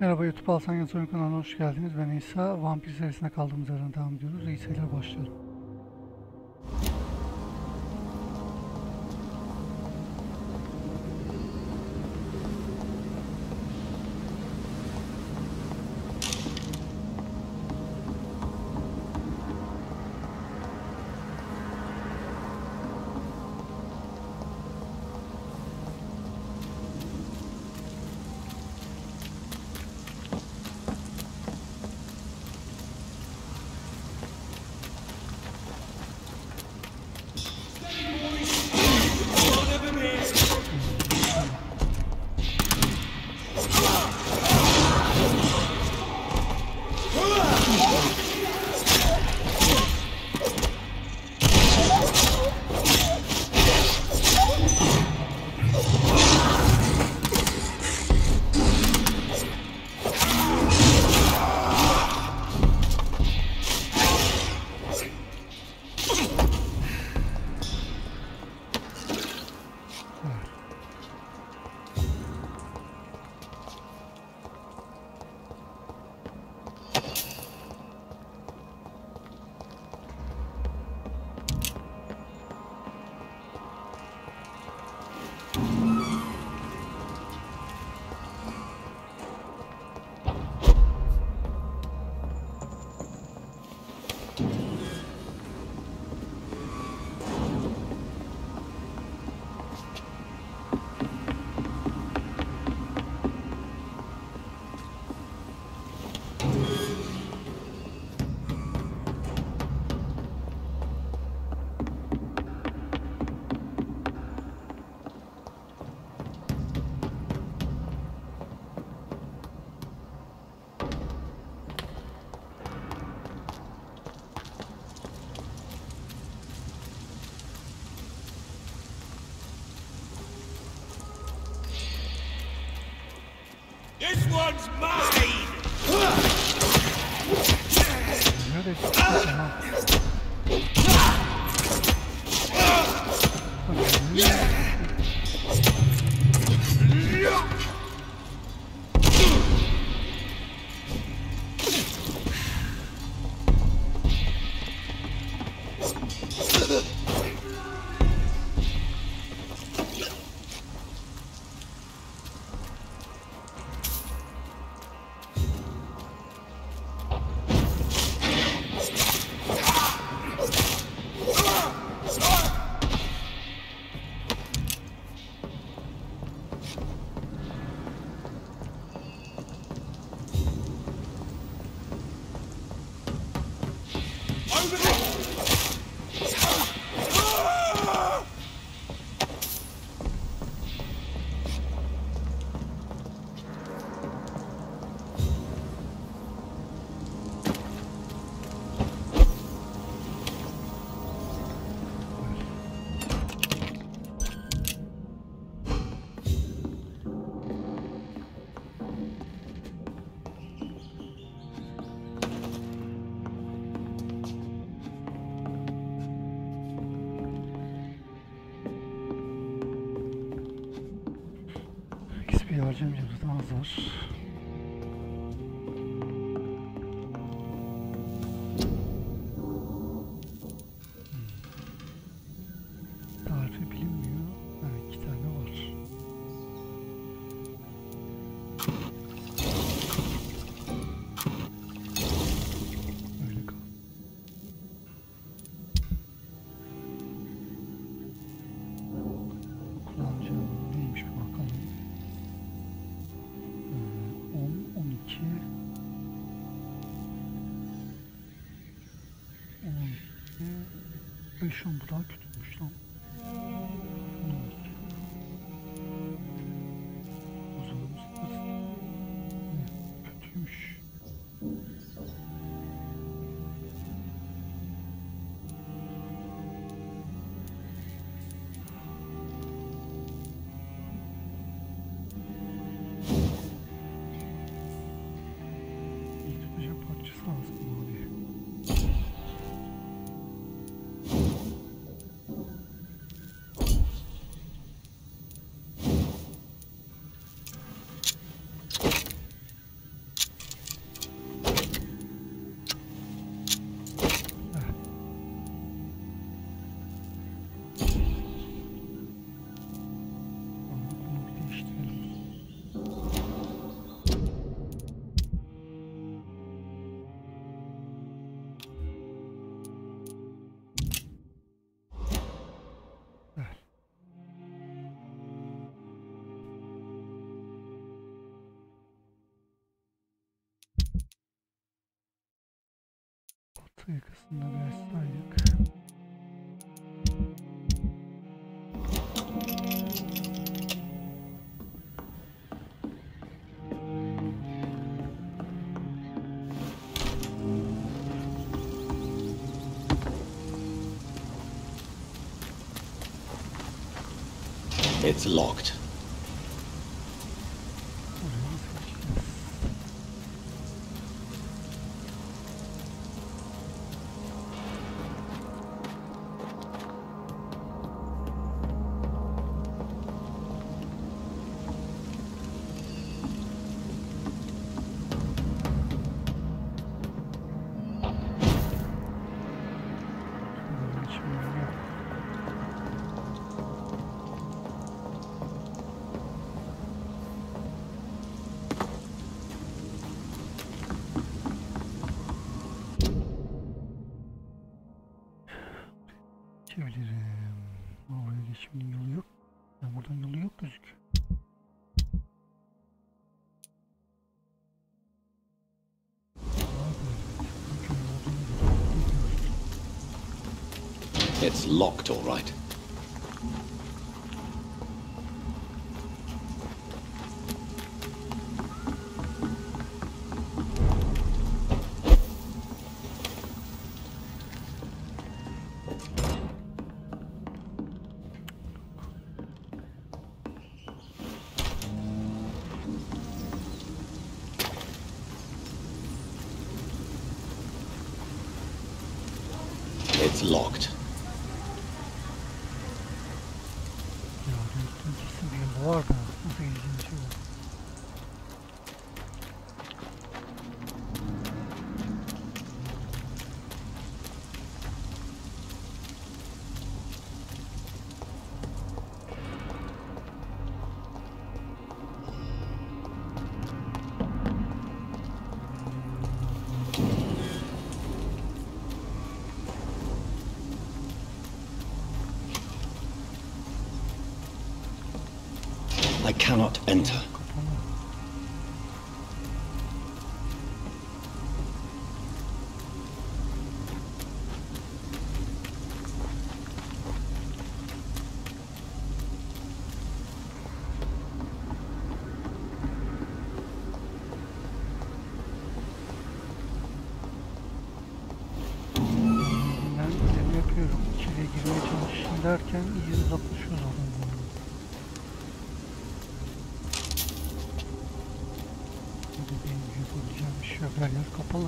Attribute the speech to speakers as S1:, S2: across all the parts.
S1: Merhaba YouTube ALSENYAZ Oyun kanalına hoş geldiniz. Ben İsa. Vampyr serisine kaldığımız yerden devam ediyoruz. İyi seyirler, başlıyorum.
S2: This one's mine!
S1: XP harcamayacağız, daha az var. Tarifi bilinmiyor. Ha, 2 tane var. Öyle kal. Kullanacağım neymiş bir bakalım. 10, 12, 12, 5, 10, bu daha kötüymüş lan. 12. Uzunumuz kötüymüş. İyi tutacak parçası lazım abi. Orta yakasında bir açsaydık.
S3: It's locked.
S1: Geçebilirim. Oraya geçmenin yolu yok. Yani buradan yolu yok gözüküyor.
S3: It's locked, all right. It's locked.
S1: Ya kesin bir yolu var da nasıl geleceğim şey var.
S3: I cannot enter.
S1: Ben deneme yapıyorum. İçeriye girmeye çalışayım derken iyice uzaklaşıyoruz oradan. Benim yapabileceğim bir şey yok. Her yer kapalı.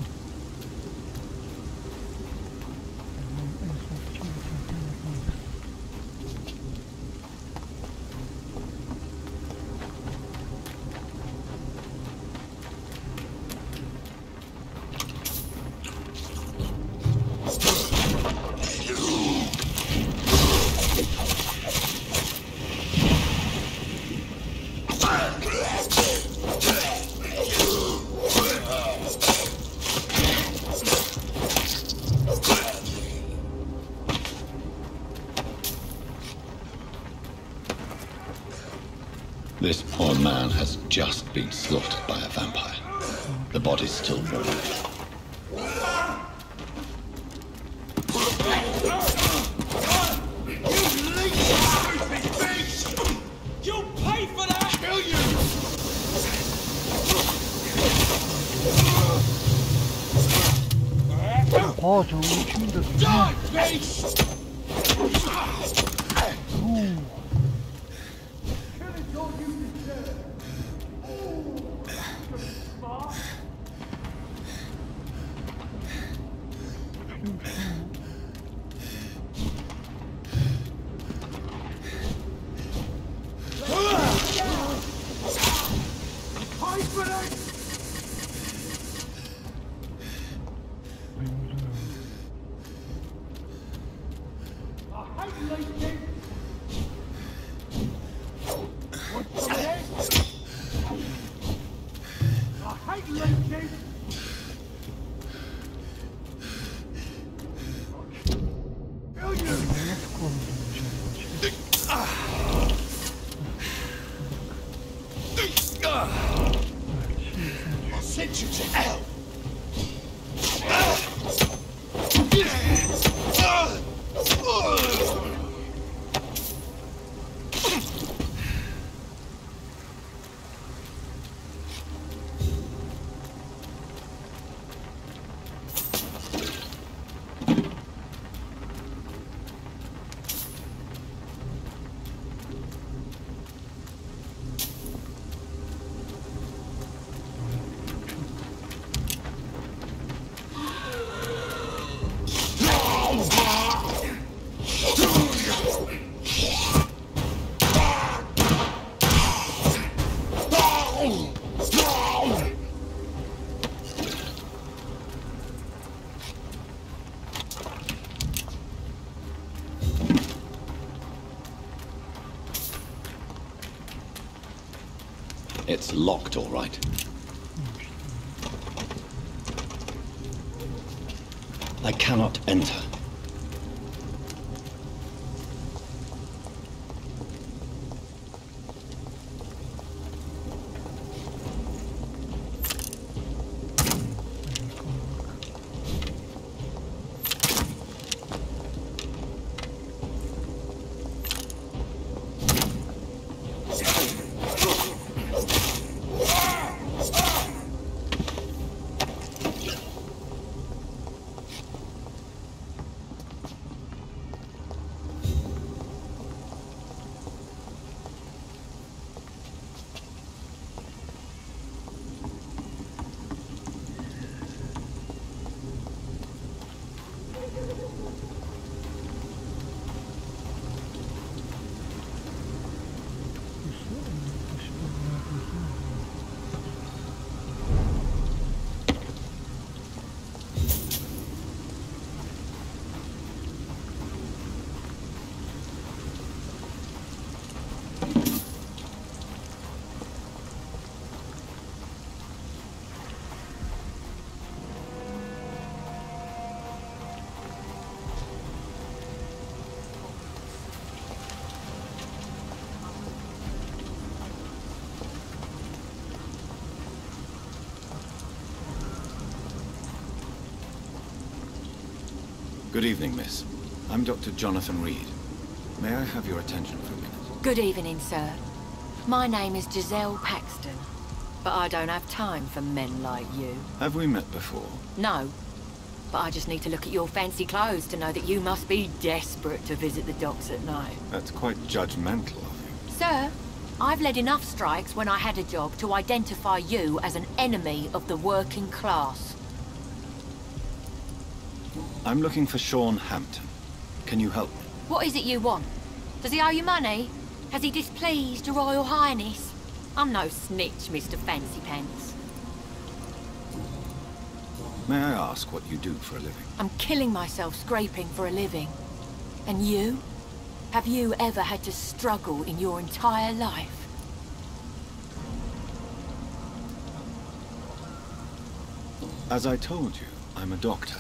S1: En son için geçerken yapmalıyız.
S3: This poor man has just been slaughtered by a vampire. The body's still warm.
S2: You'll pay for that! Kill you!
S1: Aa canım içimi de
S2: Die, beast! I'll send you to hell!
S3: It's locked, all right. I cannot enter.
S4: Good evening, miss. I'm Dr. Jonathan Reed. May I have your attention for a minute?
S5: Good evening, sir. My name is Giselle Paxton, but I don't have time for men like you.
S4: Have we met before?
S5: No, but I just need to look at your fancy clothes to know that you must be desperate to visit the docks at night.
S4: That's quite judgmental of you.
S5: Sir, I've led enough strikes when I had a job to identify you as an enemy of the working class.
S4: I'm looking for Sean Hampton. Can you help me?
S5: What is it you want? Does he owe you money? Has he displeased your Royal Highness? I'm no snitch, Mr. Fancy Pants.
S4: May I ask what you do for a living?
S5: I'm killing myself scraping for a living. And you? Have you ever had to struggle in your entire life?
S4: As I told you, I'm a doctor.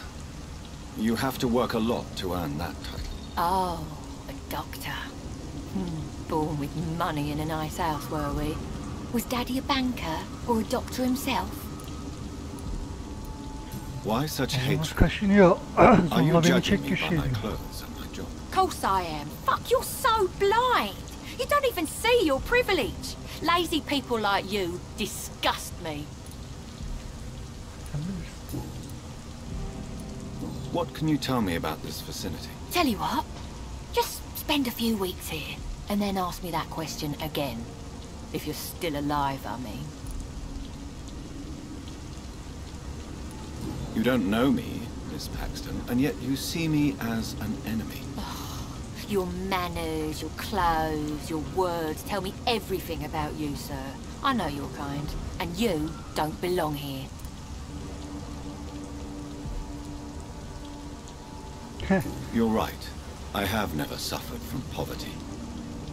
S4: You have to work a lot to earn that title.
S5: Oh, a doctor. Born with money in a nice house, were we? Was Daddy a banker or a doctor himself?
S4: Why such
S1: Yalnız
S4: hatred?
S1: kaşınıyor.
S4: Are
S1: Sonunda
S4: you
S1: beni
S4: judging me
S1: çekmiş
S4: by
S1: şey.
S4: my clothes and my job?
S5: Of course I am. Fuck, you're so blind. You don't even see your privilege. Lazy people like you disgust me.
S1: Sen bilirsin.
S4: What can you tell me about this vicinity?
S5: Tell you what, just spend a few weeks here and then ask me that question again. If you're still alive, I mean.
S4: You don't know me, Miss Paxton, and yet you see me as an enemy.
S5: Your manners, your clothes, your words tell me everything about you, sir. I know your kind, and you don't belong here.
S4: You're right. I have never suffered from poverty.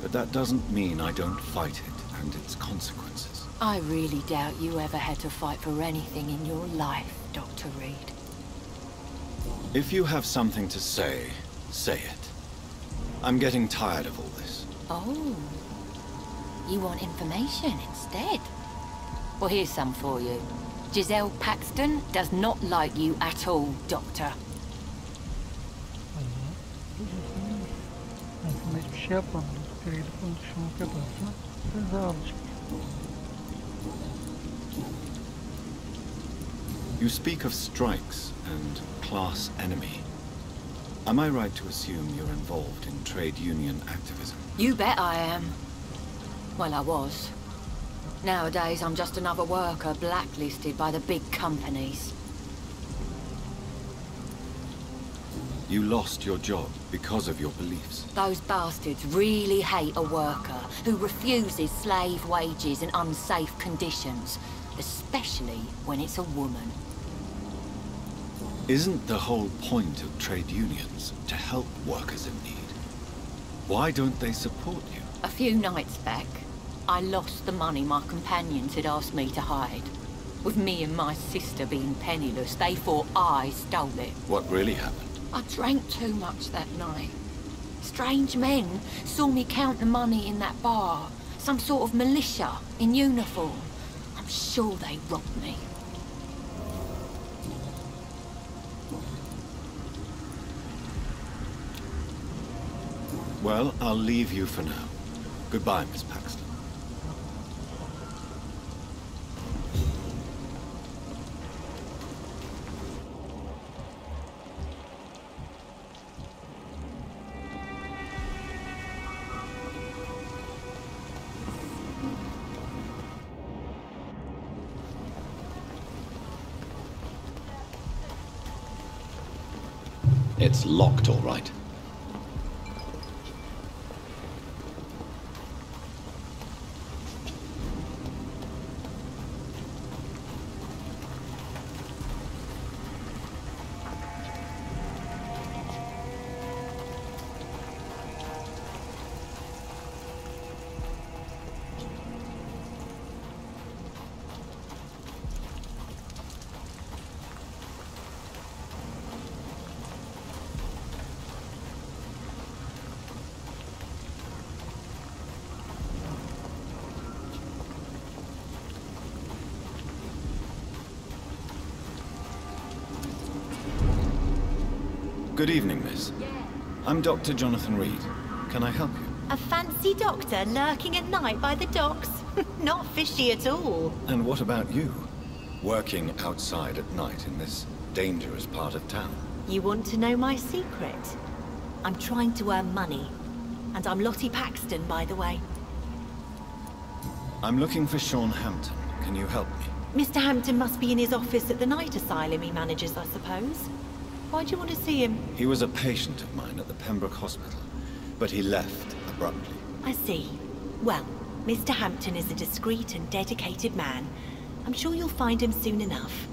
S4: But that doesn't mean I don't fight it and its consequences.
S5: I really doubt you ever had to fight for anything in your life, Dr. Reed.
S4: If you have something to say, say it. I'm getting tired of all this.
S5: Oh, you want information instead? Well, here's some for you. Giselle Paxton does not like you at all, Doctor.
S1: Allah. şey yapmadınız. Bir kere gidip konuşmak yaparsa ceza alacak.
S4: You speak of strikes and class enemy. Am I right to assume you're involved in trade union activism?
S5: You bet I am. Well, I was. Nowadays, I'm just another worker blacklisted by the big companies.
S4: You lost your job because of your beliefs.
S5: Those bastards really hate a worker who refuses slave wages and unsafe conditions, especially when it's a woman.
S4: Isn't the whole point of trade unions to help workers in need? Why don't they support you?
S5: A few nights back, I lost the money my companions had asked me to hide. With me and my sister being penniless, they thought I stole it.
S4: What really happened?
S5: I drank too much that night. Strange men saw me count the money in that bar. Some sort of militia in uniform. I'm sure they robbed me.
S4: Well, I'll leave you for now. Goodbye, Miss Paxton.
S3: It's locked, all right.
S4: Good evening, miss. I'm Dr. Jonathan Reed. Can I help you?
S6: A fancy doctor lurking at night by the docks? Not fishy at all.
S4: And what about you? Working outside at night in this dangerous part of town?
S6: You want to know my secret? I'm trying to earn money. And I'm Lottie Paxton, by the way.
S4: I'm looking for Sean Hampton. Can you help me?
S6: Mr. Hampton must be in his office at the night asylum he manages, I suppose. Why do you want to see him?
S4: He was a patient of mine at the Pembroke Hospital, but he left abruptly.
S6: I see. Well, Mr. Hampton is a discreet and dedicated man. I'm sure you'll find him soon enough.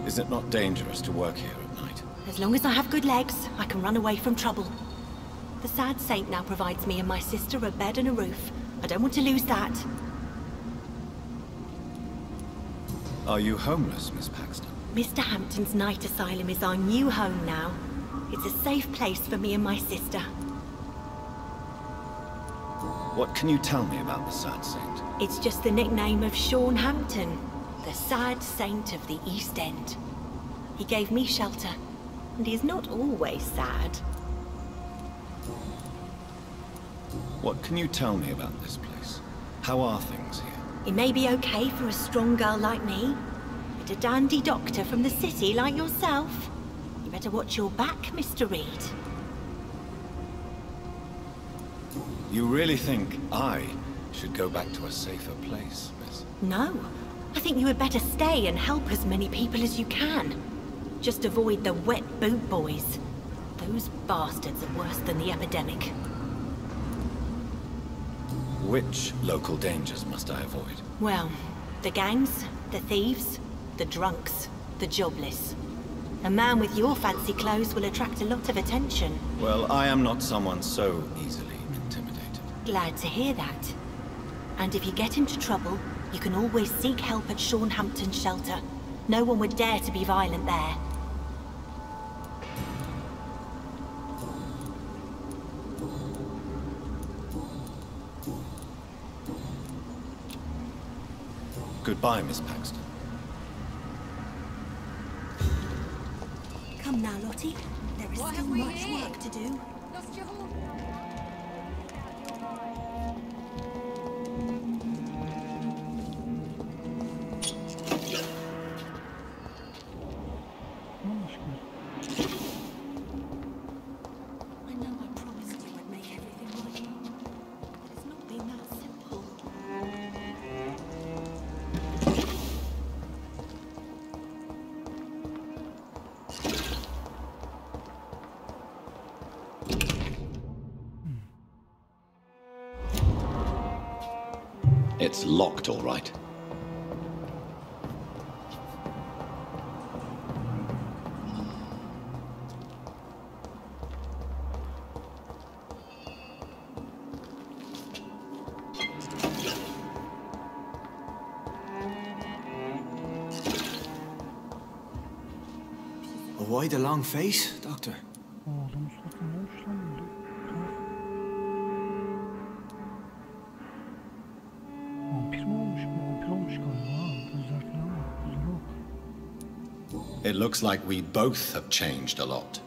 S4: Is it not dangerous to work here at night?
S6: As long as I have good legs, I can run away from trouble. The sad saint now provides me and my sister a bed and a roof. I don't want to lose that.
S4: Are you homeless, Miss Paxton?
S6: Mr. Hampton's night asylum is our new home now. It's a safe place for me and my sister.
S4: What can you tell me about the sad saint?
S6: It's just the nickname of Sean Hampton, the sad saint of the East End. He gave me shelter, and he's not always sad.
S4: What can you tell me about this place? How are things here?
S6: It may be okay for a strong girl like me, but a dandy doctor from the city like yourself, you better watch your back, Mr. Reed.
S4: You really think I should go back to a safer place, miss?
S6: No. I think you had better stay and help as many people as you can. Just avoid the wet boot boys. Those bastards are worse than the epidemic.
S4: Which local dangers must I avoid?
S6: Well, the gangs, the thieves, the drunks, the jobless. A man with your fancy clothes will attract a lot of attention.
S4: Well, I am not someone so easily intimidated.
S6: Glad to hear that. And if you get into trouble, you can always seek help at Sean Hampton's shelter. No one would dare to be violent there.
S4: Goodbye, Miss Paxton.
S6: Come now, Lottie. There is still much work to do.
S3: It's locked, all right.
S7: Why the long face, Doctor?
S1: Oğlum suratı ne olmuş lan böyle? Vampir mi olmuş bu? Vampir olmuş galiba. Gözler falan var. Gözleri yok.
S3: It looks like we both have changed a lot.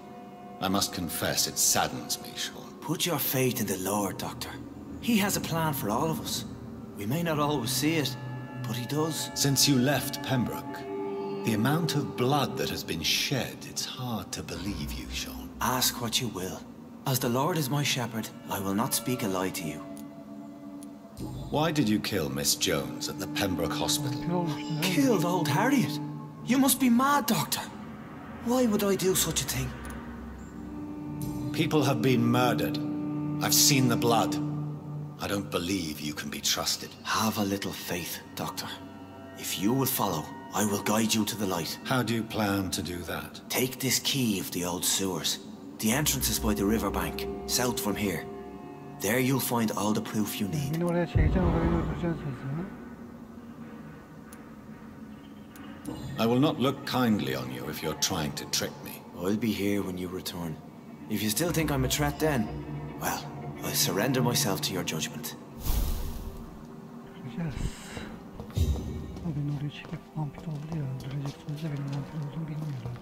S3: I must confess, it saddens me, Sean.
S7: Put your faith in the Lord, Doctor. He has a plan for all of us. We may not always see it, but he does.
S3: Since you left Pembroke, the amount of blood that has been shed, it's hard to believe you, Sean.
S7: Ask what you will. As the Lord is my shepherd, I will not speak a lie to you.
S3: Why did you kill Miss Jones at the Pembroke Hospital?
S1: Vampir olmuş ne?
S7: Killed old Harriet? You must be mad, Doctor. Why would I do such a thing?
S3: People have been murdered. I've seen the blood. I don't believe you can be trusted.
S7: Have a little faith, Doctor. If you will follow, I will guide you to the light.
S3: How do you plan to do that?
S7: Take this key of the old sewers. The entrance is by the riverbank, south from here. There you'll find all the proof you need.
S1: Beni oraya çekeceksin, orayı öldüreceksin sesi.
S3: I will not look kindly on you if you're trying to trick me.
S7: I'll be here when you return. If you still think I'm a threat then, well, I'll surrender myself to your judgment.
S1: Göreceğiz. O beni oraya çekip vampir oldu ya. Öldüreceksiniz de benim vampir olduğumu bilmiyor herhalde.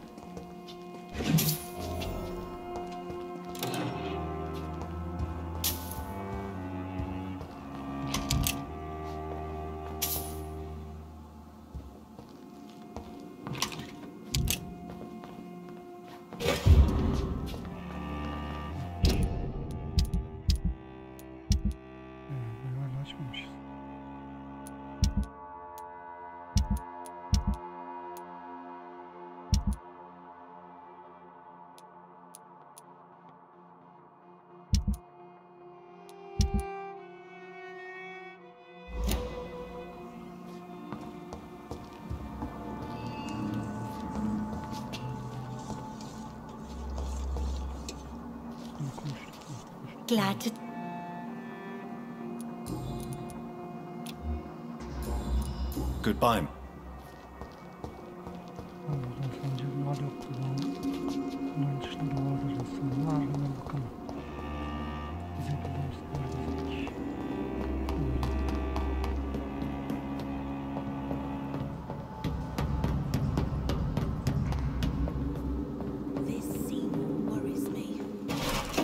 S1: Açmamışız.
S6: Glad to...
S3: Goodbye.
S1: Buradan sancı var yoktu. Bunların dışında duvarlar arasında var. Hemen bakalım. Bize bildiğimiz neredeydik.
S6: This scene worries me.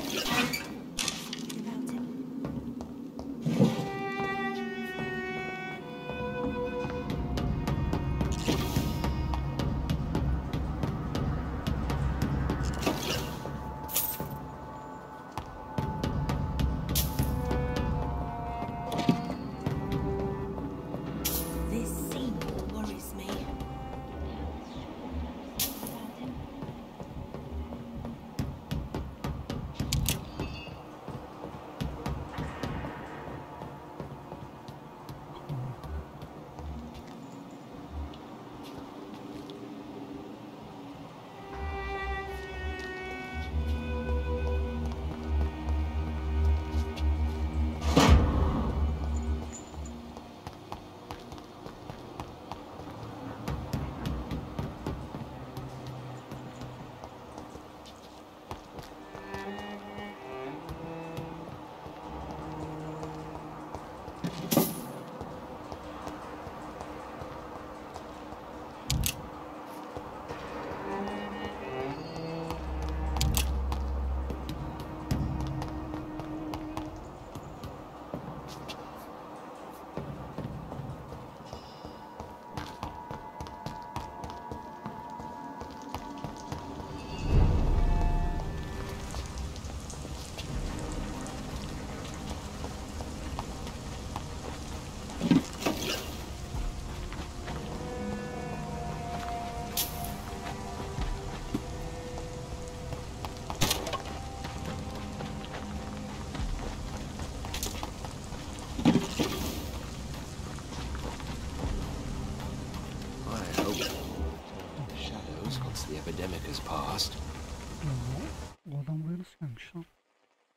S6: About it.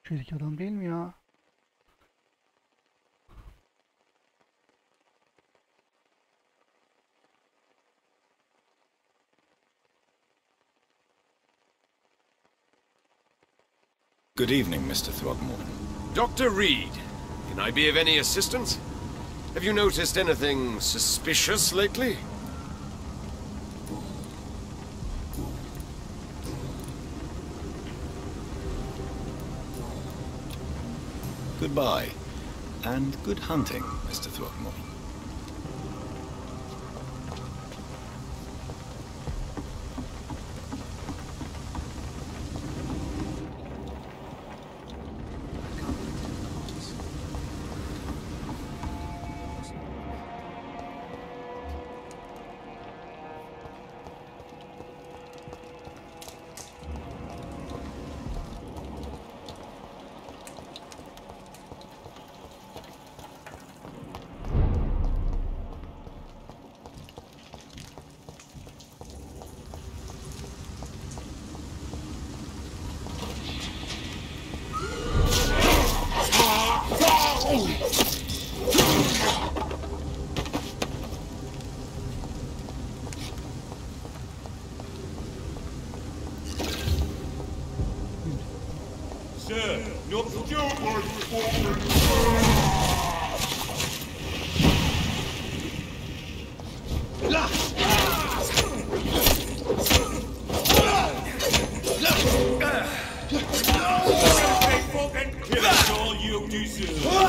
S1: Şeydeki adam değil mi ya?
S4: Good evening, Mr. Throgmorton.
S8: Dr. Reed, can I be of any assistance? Have you noticed anything suspicious lately?
S4: Goodbye, and good hunting, Mr. Throgmorton.
S2: Sir, not stupid! That's all you deserve!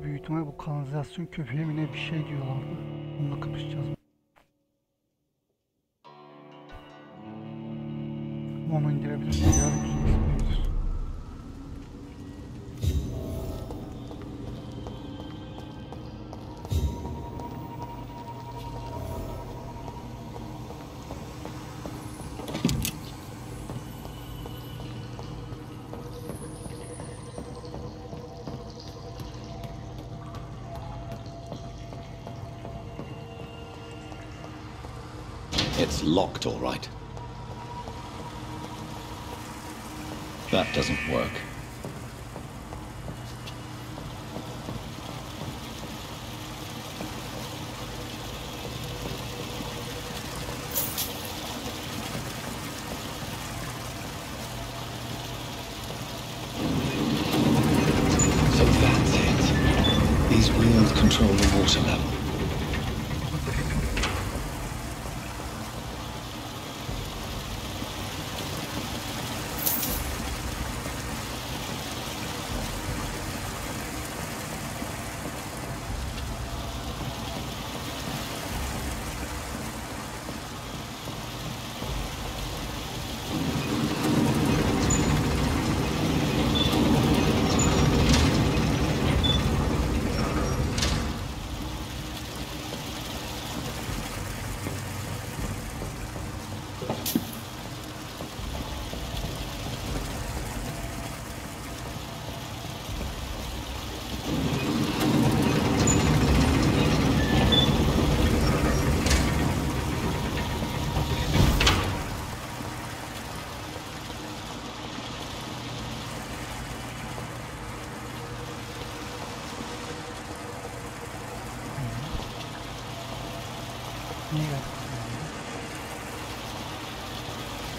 S1: Büyük ihtimal bu kanalizasyon köpeği mi ne bir şey diyorlardı. Bununla kapışacağız. Onu indirebiliriz. Yani güzel isteyebilir.
S4: It's locked, all right. That doesn't work. So that's it. These wheels control the water level.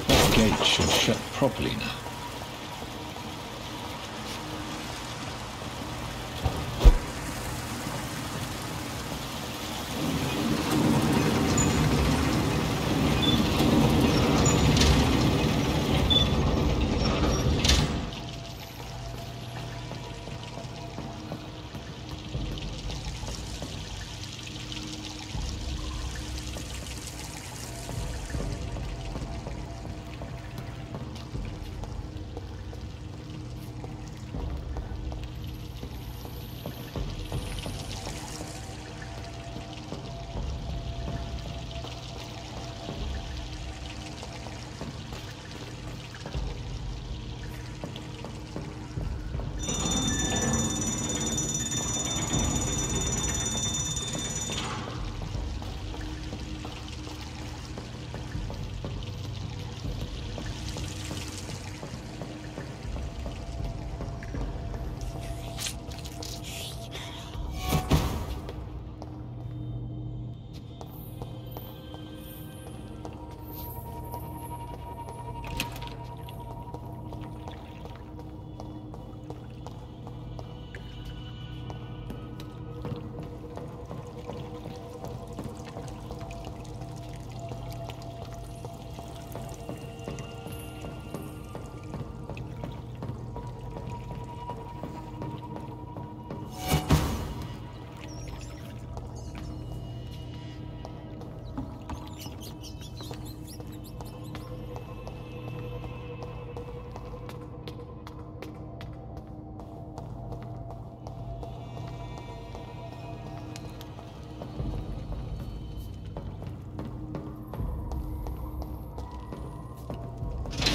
S4: The gate should shut properly now.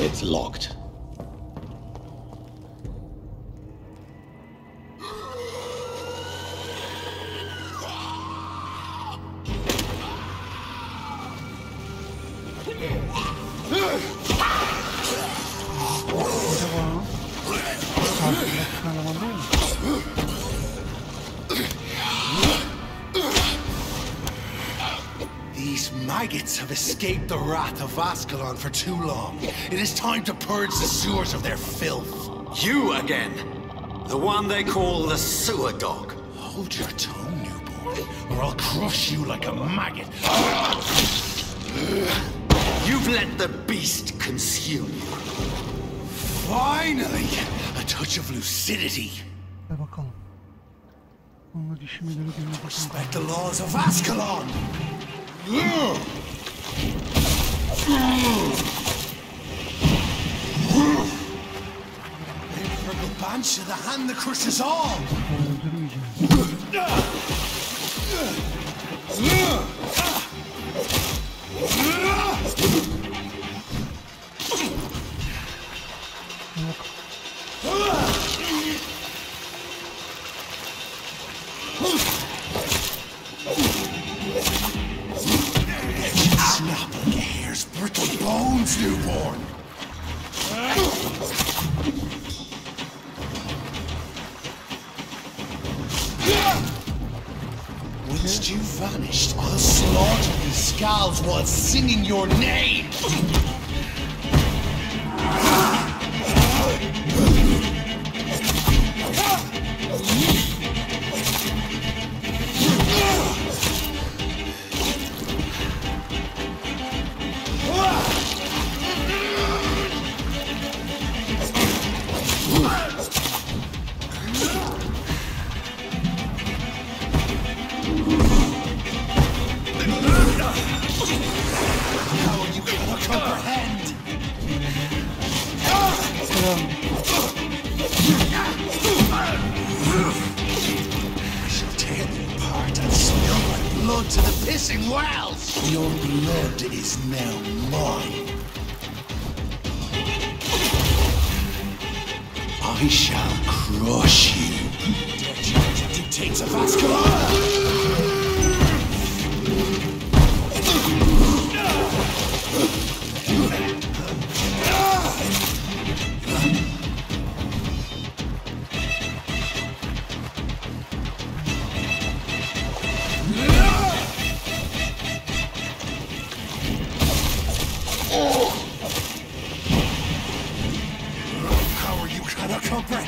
S4: It's locked.
S9: Maggots have escaped the wrath of Ascalon for too long. It is time to purge the sewers of their filth.
S10: You again? The one they call the sewer dog?
S9: Hold your tongue, new boy, or I'll crush you like a maggot.
S10: You've let the beast consume you.
S9: Finally! A touch of lucidity. Respect the laws of Ascalon! Purple Banshee, the hand that crushes all! Snap again. Once you vanished, I'll slaughter the skulls while singing your name! To the pissing wells! Your blood is now mine. I shall crush you. Dirty dictates of Ascalon!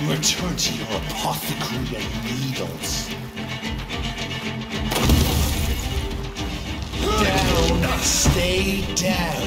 S9: Return to your apothecary and needles. Down, stay down.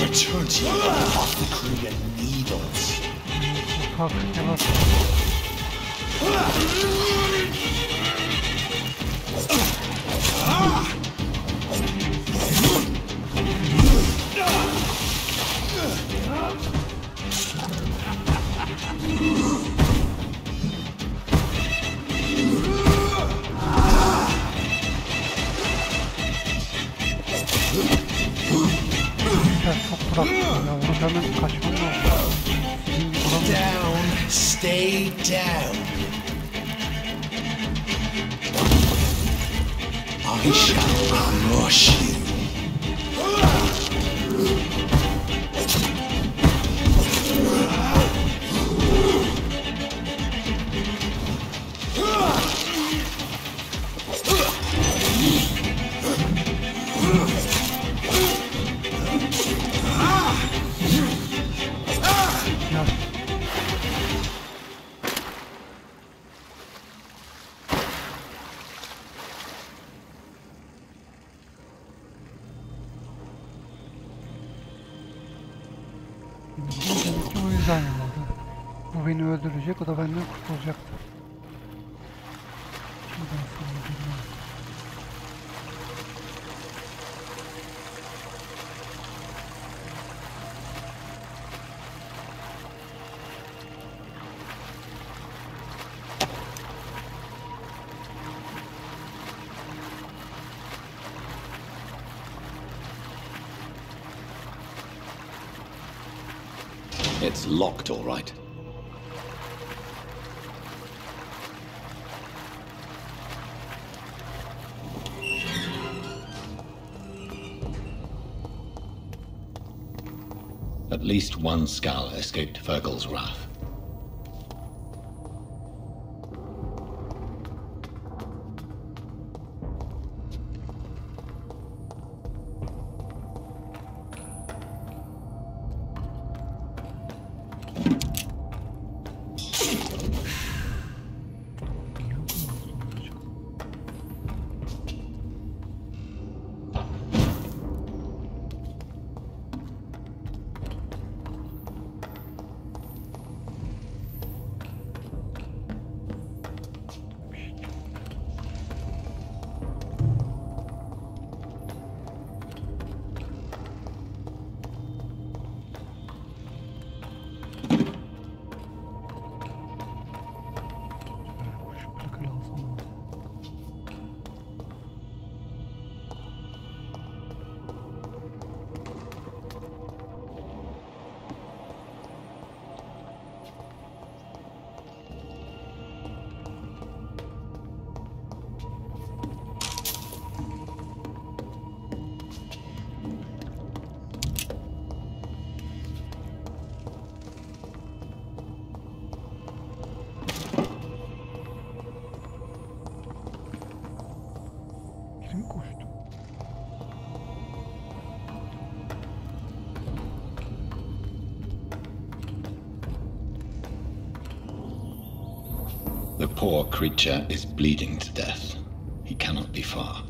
S9: Return to your apothecary and needles. Down, stay down. I shall crush you.
S1: O yüzden yanıldı. Bu beni öldürecek, o da benden kurtulacaktı. Şuradan sonra bilmiyorum.
S4: It's locked, all right. At least one skull escaped Fergal's wrath.
S3: The poor creature is bleeding to death. He cannot be far.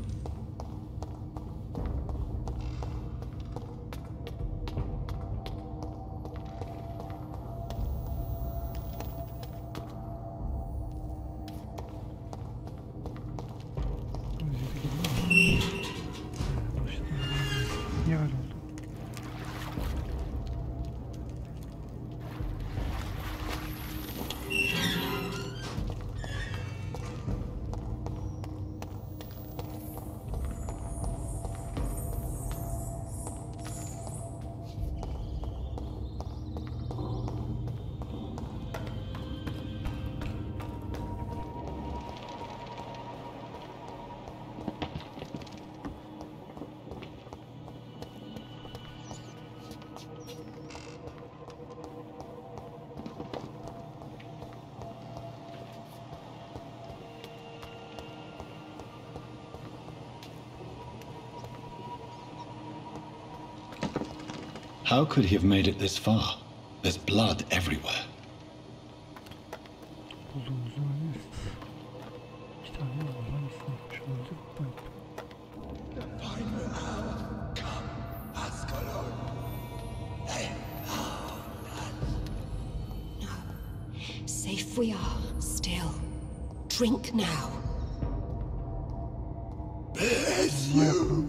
S1: Niye öyle oldu?
S3: How could he have made it this far? There's blood everywhere.
S1: Bulduğumuz oyunu iki tane olan istemiş olduk.
S11: Safe we are, still. Drink now.
S9: Bless you,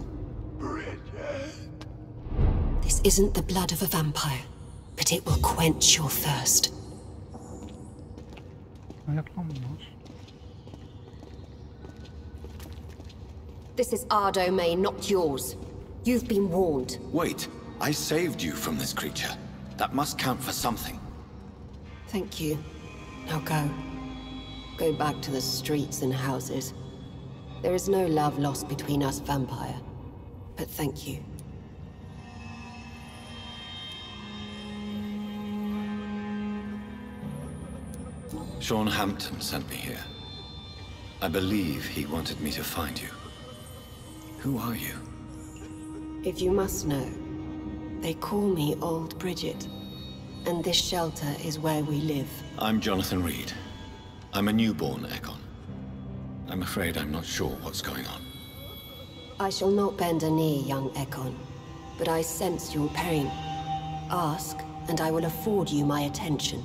S9: Bridget.
S11: This isn't the blood of a vampire, but it will quench your thirst. This is our domain, not yours. You've been warned.
S4: Wait, I saved you from this creature. That must count for something.
S11: Thank you. Now go. Go back to the streets and houses. There is no love lost between us, vampire. But thank you.
S4: Sean Hampton sent me here. I believe he wanted me to find you. Who are you?
S11: If you must know, they call me Old Bridget. And this shelter is where we live.
S4: I'm Jonathan Reed. I'm a newborn Ekon. I'm afraid I'm not sure what's going on.
S11: I shall not bend a knee, young Ekon. But I sense your pain. Ask, and I will afford you my attention.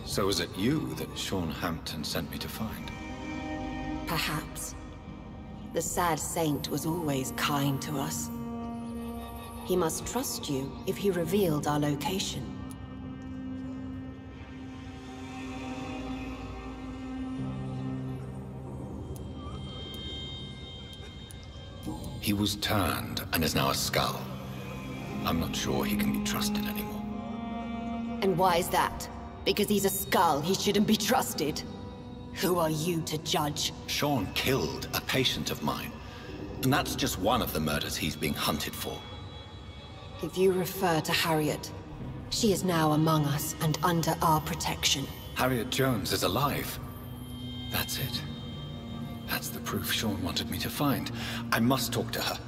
S4: So is it you that Sean Hampton sent me to find?
S11: Perhaps. The sad saint was always kind to us. He must trust you if he revealed our location.
S4: He was turned and is now a skull. I'm not sure he can be trusted anymore.
S11: And why is that? Because he's a skull, he shouldn't be trusted. Who are you to judge?
S4: Sean killed a patient of mine. And that's just one of the murders he's being hunted for.
S11: If you refer to Harriet, she is now among us and under our protection.
S4: Harriet Jones is alive. That's it. That's the proof Sean wanted me to find. I must talk to her.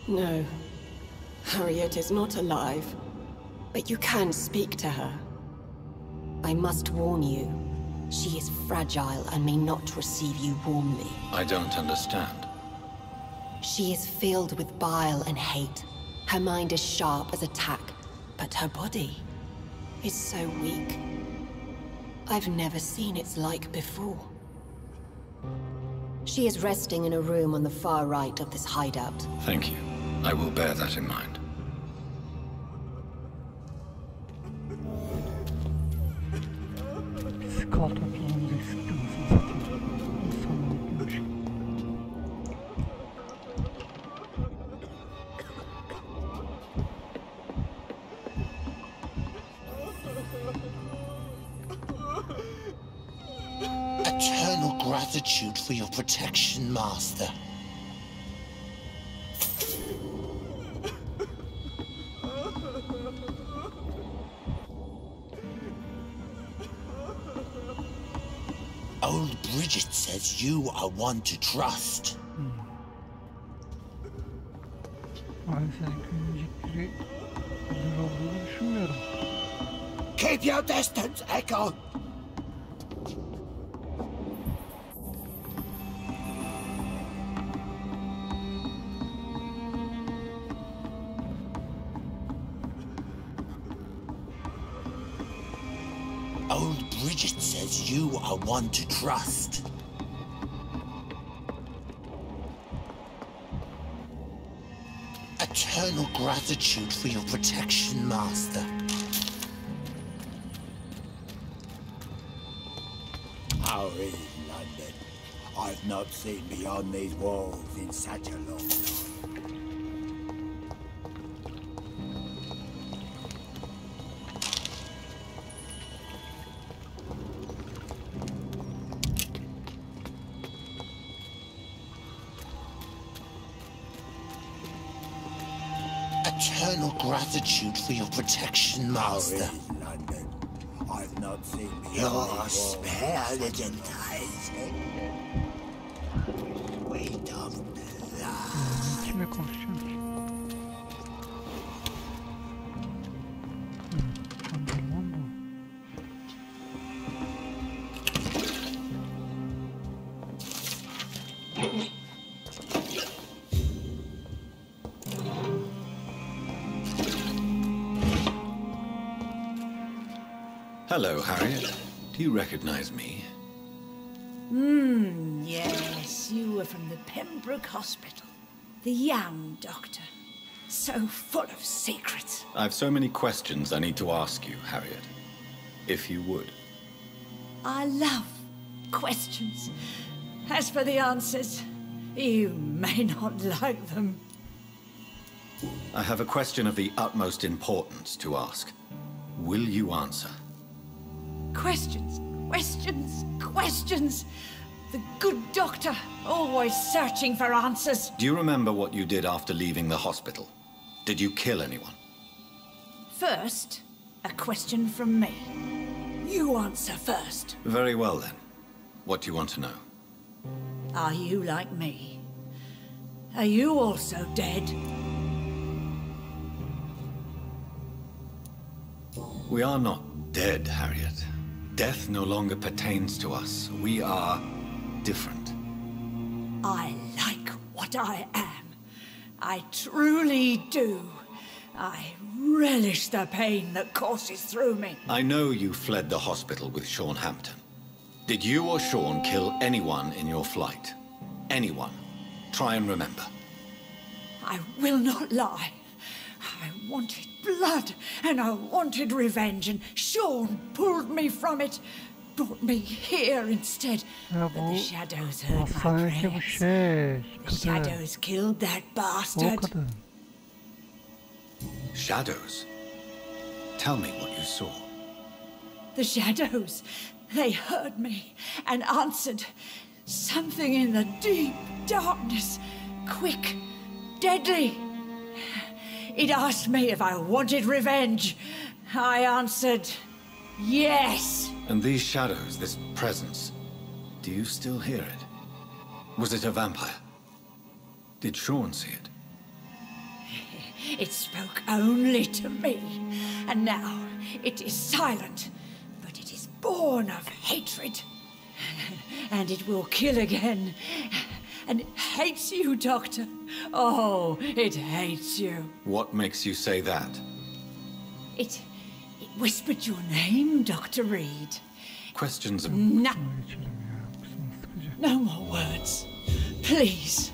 S11: No. Harriet is not alive. But you can speak to her. I must warn you. She is fragile and may not receive you warmly.
S4: I don't understand.
S11: She is filled with bile and hate. Her mind is sharp as a tack, but her body is so weak. I've never seen its like before. She is resting in a room on the far right of this hideout.
S4: Thank you. I will bear that in mind.
S1: Skal topluluğunda eksikti nasıl satayım? İnsanlar eklemiş.
S9: Eternal gratitude for your protection, Master. Old Bridget says you are one to trust.
S1: Maalesef güvenecekleri olduğunu düşünmüyorum.
S9: Keep your distance, Echo. Bridget says you are one to trust. Eternal gratitude for your protection, Master.
S12: How is London? I've not seen beyond these walls in such a long time.
S9: Eternal gratitude for your protection, Master.
S12: How is London? I've not seen beyond
S9: Your
S12: these walls.
S9: spare little eyes. Weight of blood.
S1: Kimle konuşacağım ki? Anlamam bu.
S4: Hello, Harriet. Do you recognize me?
S13: Yes, you were from the Pembroke Hospital. The young doctor. So full of secrets.
S4: I've so many questions I need to ask you, Harriet. If you would.
S13: I love questions. As for the answers, you may not like them.
S4: I have a question of the utmost importance to ask. Will you answer?
S13: Questions, questions, questions. The good doctor, always searching for answers.
S4: Do you remember what you did after leaving the hospital? Did you kill anyone?
S13: First, a question from me. You answer first.
S4: Very well, then. What do you want to know?
S13: Are you like me? Are you also dead?
S4: We are not dead, Harriet. Death no longer pertains to us. We are different.
S13: I like what I am. I truly do. I relish the pain that courses through me.
S4: I know you fled the hospital with Sean Hampton. Did you or Sean kill anyone in your flight? Anyone? Try and remember.
S13: I will not lie. I wanted blood, and I wanted revenge, and Sean pulled me from it, brought me here instead.
S1: Ya
S13: But the
S1: bu
S13: shadows heard my
S1: hastanedeki bu
S13: prayers.
S1: şey.
S13: The
S1: Kadın.
S13: shadows killed that
S1: O
S13: bastard.
S1: kadın.
S4: Shadows? Tell me what you saw.
S13: The shadows, they heard me and answered. Something in the deep darkness, quick, deadly. It asked me if I wanted revenge. I answered, yes.
S4: And these shadows, this presence, do you still hear it? Was it a vampire? Did Sean see it?
S13: It spoke only to me, and now it is silent, but it is born of hatred. And it will kill again. And it hates you, Doctor. Oh, it hates you.
S4: What makes you say that?
S13: It whispered your name, Dr. Reed.
S4: Questions of...
S13: No. No more words. Please.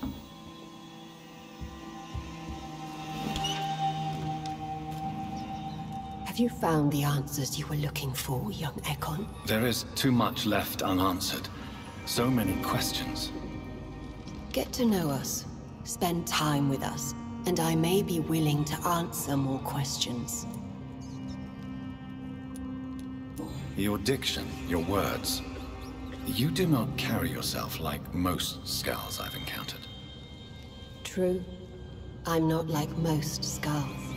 S11: Have you found the answers you were looking for, young Ekon?
S4: There is too much left unanswered. So many questions.
S11: Get to know us, spend time with us, and I may be willing to answer more questions.
S4: Your diction, your words. You do not carry yourself like most Skulls I've encountered.
S11: True. I'm not like most Skulls.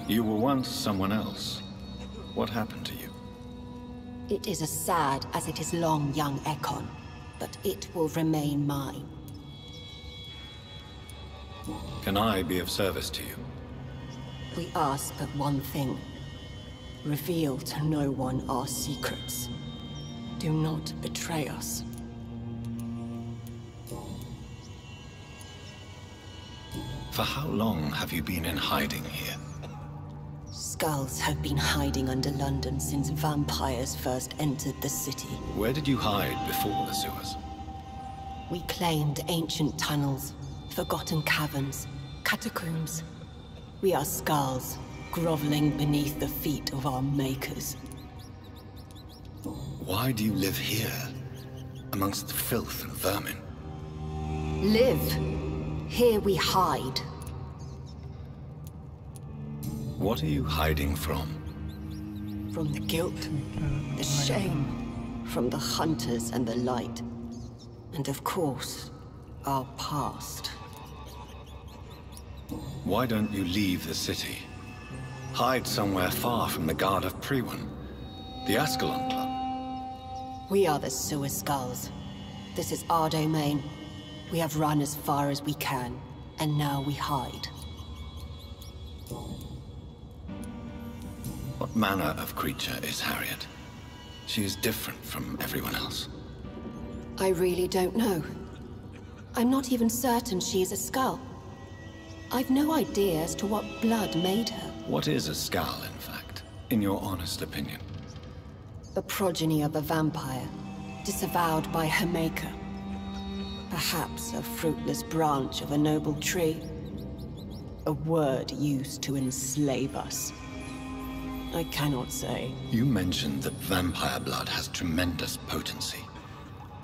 S4: You were once someone else. What happened to you?
S11: It is as sad as it is long, young Ekon, but it will remain mine.
S4: Can I be of service to you?
S11: We ask but one thing. Reveal to no one our secrets. Do not betray us.
S4: For how long have you been in hiding here?
S11: skulls have been hiding under London since vampires first entered the city.
S4: Where did you hide before the sewers?
S11: We claimed ancient tunnels, forgotten caverns, catacombs. We are skulls, groveling beneath the feet of our makers.
S4: Why do you live here, amongst the filth and vermin?
S11: Live. Here we hide.
S4: What are you hiding from?
S11: From the guilt, the shame, from the hunters and the light. And of course, our past.
S4: Why don't you leave the city? Hide somewhere far from the Guard of Priwen, the Ascalon Club.
S11: We are the sewer skulls. This is our domain. We have run as far as we can, and now we hide.
S4: What manner of creature is Harriet? She is different from everyone else.
S11: I really don't know. I'm not even certain she is a skull. I've no idea as to what blood made her.
S4: What is a skull, in fact, in your honest opinion?
S11: The progeny of a vampire, disavowed by her maker. Perhaps a fruitless branch of a noble tree. A word used to enslave us. I cannot say.
S4: You mentioned that vampire blood has tremendous potency.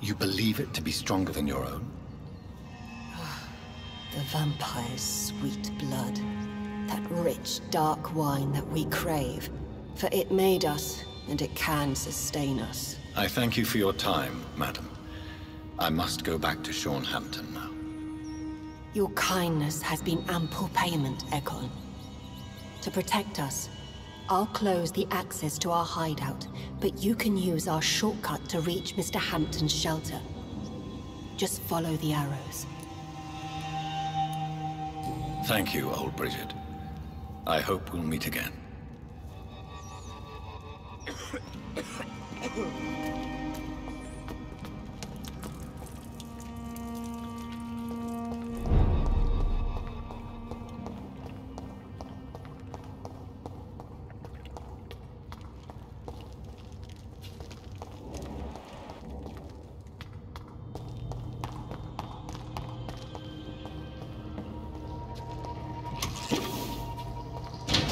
S4: You believe it to be stronger than your own?
S11: The vampire's sweet blood. That rich, dark wine that we crave. For it made us, and it can sustain us.
S4: I thank you for your time, madam. I must go back to Shornhampton now.
S11: Your kindness has been ample payment, Egon. To protect us, I'll close the access to our hideout, but you can use our shortcut to reach Mr. Hampton's shelter. Just follow the arrows.
S4: Thank you, old Bridget. I hope we'll meet again.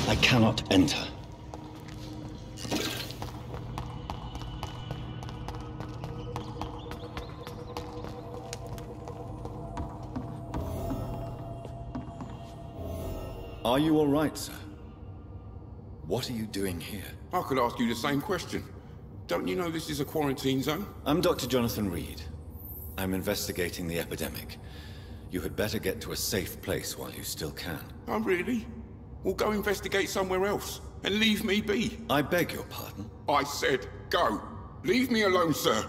S4: I cannot enter. Are you all right, sir? What are you doing here?
S2: I could ask you the same question. Don't you know this is a quarantine zone?
S4: I'm Dr. Jonathan Reed. I'm investigating the epidemic. You had better get to a safe place while you still can.
S2: Oh, really? Well, go investigate somewhere else, and leave me be.
S4: I beg your pardon?
S2: I said go. Leave me alone, sir.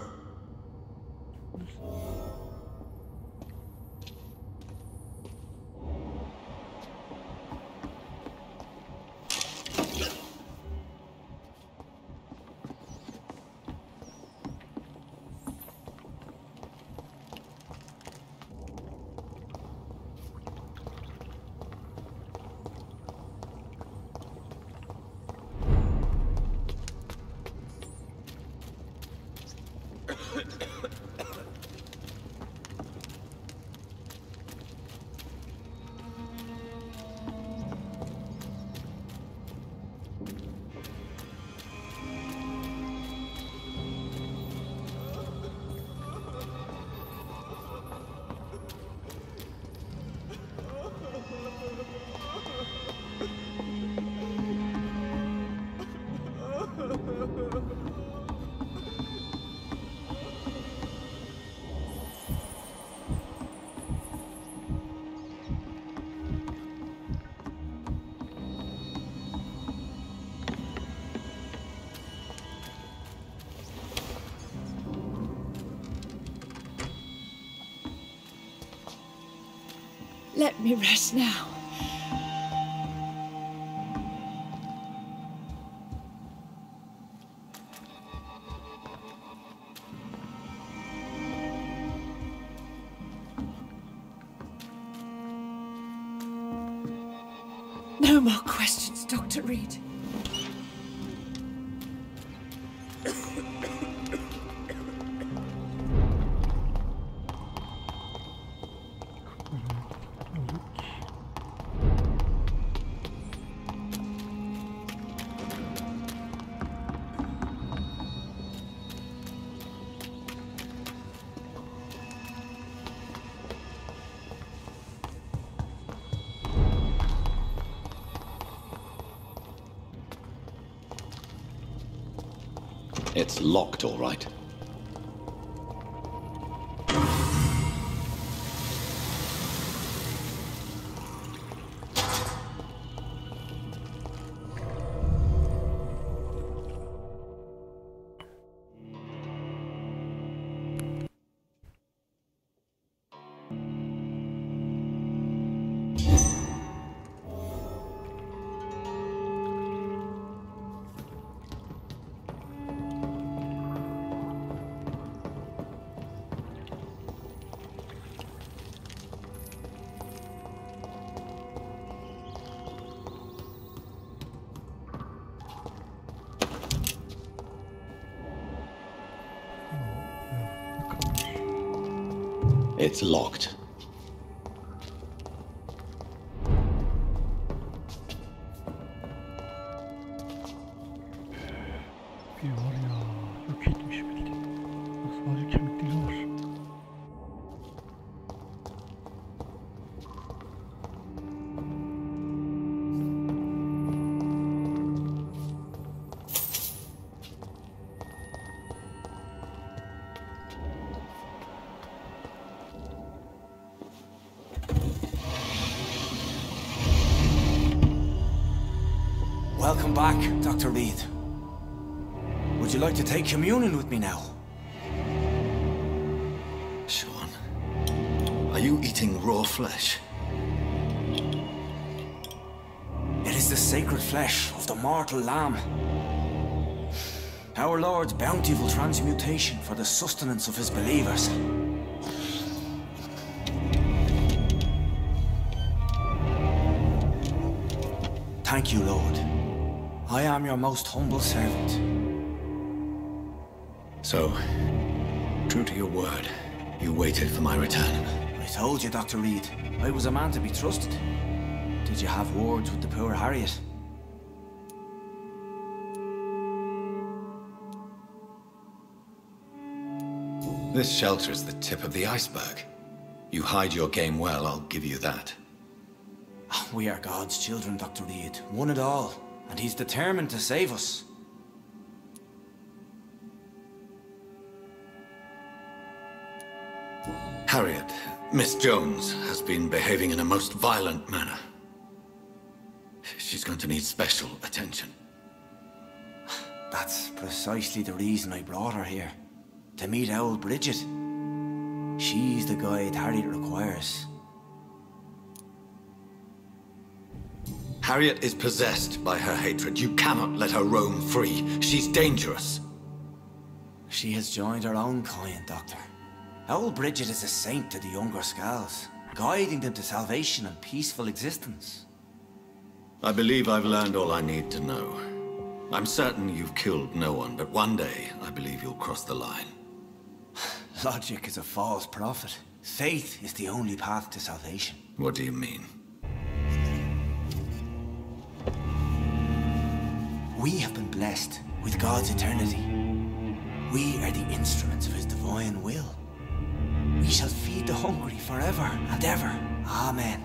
S13: Let me rest now. No more questions, Dr. Reed.
S4: It's locked, all right. It's locked.
S1: Bir var ya, yok etmiş bildiğin. Sadece kemikleri var.
S7: Welcome back, Dr. Reed. Would you like to take communion with me now?
S3: Sean, are you eating raw flesh?
S7: It is the sacred flesh of the mortal lamb. Our Lord's bountiful transmutation for the sustenance of his believers. Thank you, Lord. I am your most humble servant.
S3: So, true to your word, you waited for my return.
S7: I told you, Dr. Reed, I was a man to be trusted. Did you have words with the poor Harriet?
S3: This shelter is the tip of the iceberg. You hide your game well, I'll give you that.
S7: We are God's children, Dr. Reed, one and all, and he's determined to save us.
S3: Harriet, Miss Jones, has been behaving in a most violent manner. She's going to need special attention.
S7: That's precisely the reason I brought her here. To meet old Bridget. She's the guide Harriet requires.
S3: Harriet is possessed by her hatred. You cannot let her roam free. She's dangerous.
S7: She has joined her own kind, Doctor. Old Bridget is a saint to the younger Scals, guiding them to salvation and peaceful existence.
S3: I believe I've learned all I need to know. I'm certain you've killed no one, but one day I believe you'll cross the line.
S7: Logic is a false prophet. Faith is the only path to salvation.
S3: What do you mean?
S7: We have been blessed with God's eternity. We are the instruments of his divine will. We shall feed the hungry forever and ever. Amen.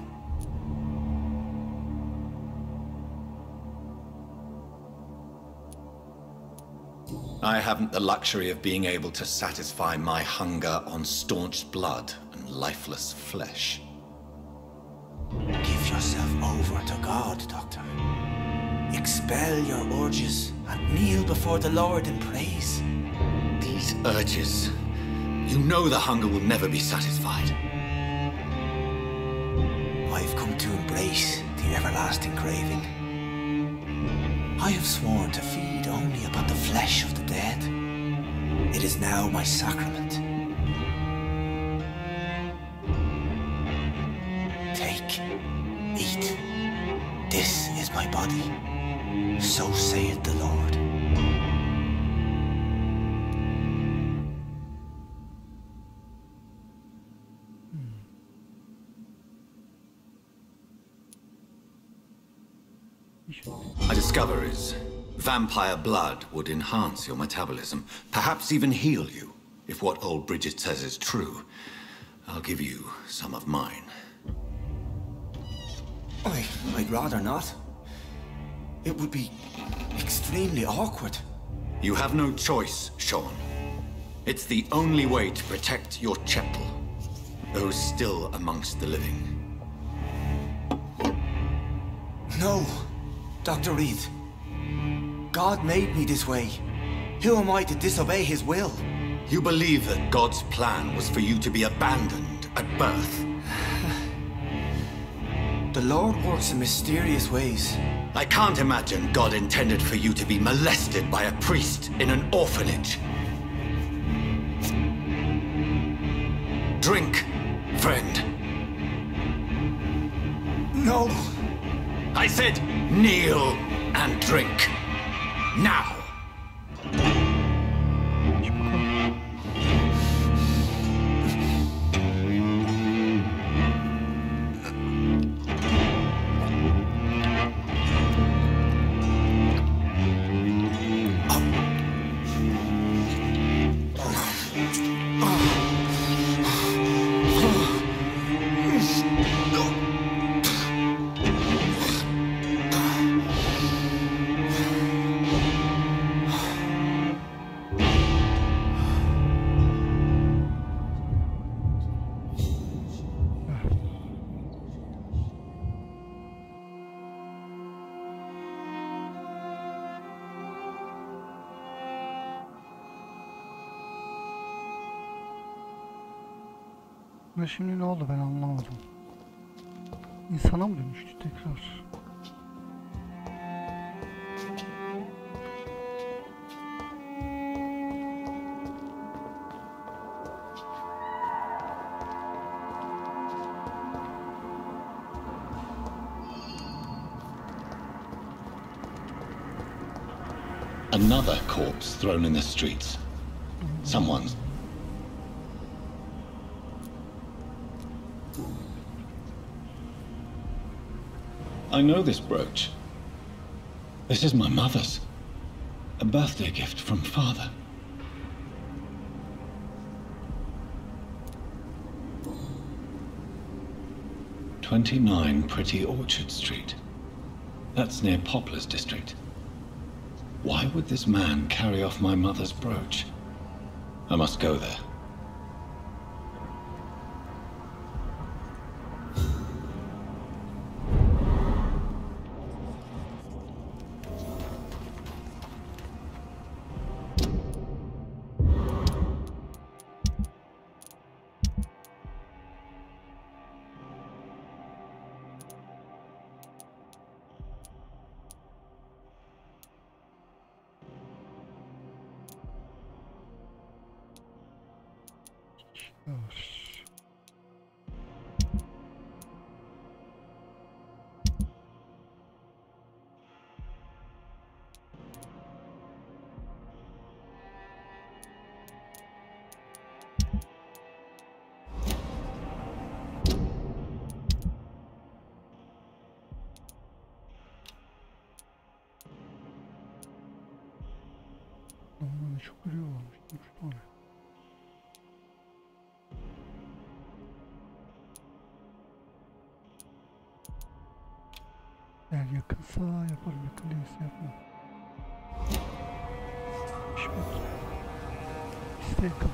S3: I haven't the luxury of being able to satisfy my hunger on staunched blood and lifeless flesh.
S7: Give yourself over to God, Doctor. Expel your urges and kneel before the Lord in praise.
S3: These urges. You know the hunger will never be satisfied.
S7: I've come to embrace the everlasting craving. I have sworn to feed only upon the flesh of the dead. It is now my sacrament. Take, eat. This is my body. So saith the Lord.
S3: My discover is vampire blood would enhance your metabolism, perhaps even heal you. If what old Bridget says is true, I'll give you some of mine.
S7: I'd rather not. It would be extremely awkward.
S3: You have no choice, Sean. It's the only way to protect your chapel, those still amongst the living.
S7: No, Dr. Reed. God made me this way. Who am I to disobey his will?
S3: You believe that God's plan was for you to be abandoned at birth?
S7: The Lord works in mysterious ways.
S3: I can't imagine God intended for you to be molested by a priest in an orphanage. Drink, friend.
S7: No.
S3: I said kneel and drink. Now.
S1: Ve şimdi ne oldu ben anlamadım. İnsana mı dönüştü tekrar?
S4: Another corpse thrown in the streets. Someone's. I know this brooch. This is my mother's. A birthday gift from father. "29 Pretty Orchard Street. That's near Poplar's district. Why would this man carry off my mother's brooch? I must go there.
S1: Çok görüyor olmuş. 3 tane. Eğer yakınsa yaparım, yakın değilse yapmam. Şimdi işte yakın.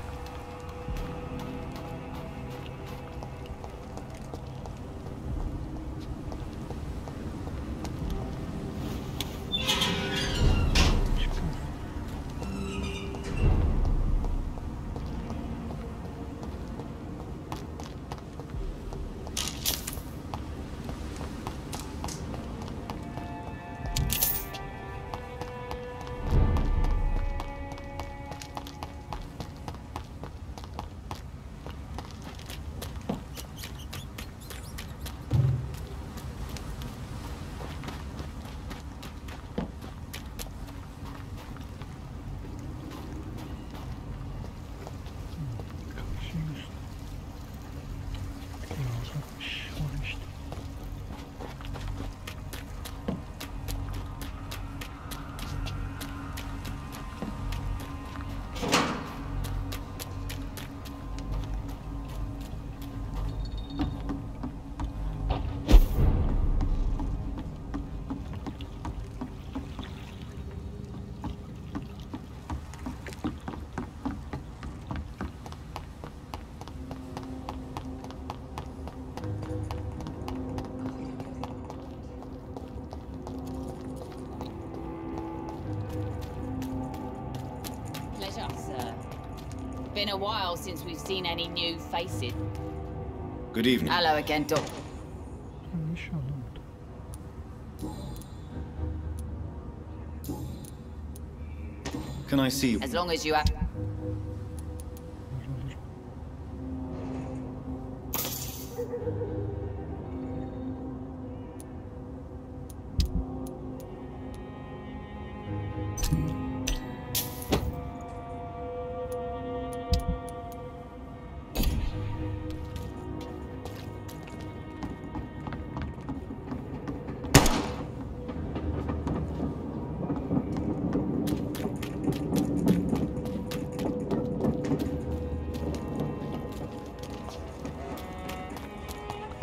S14: Been a while since we've seen any new faces.
S3: Good evening.
S14: Hello again, Doc.
S3: Can I see you?
S14: As long as you have...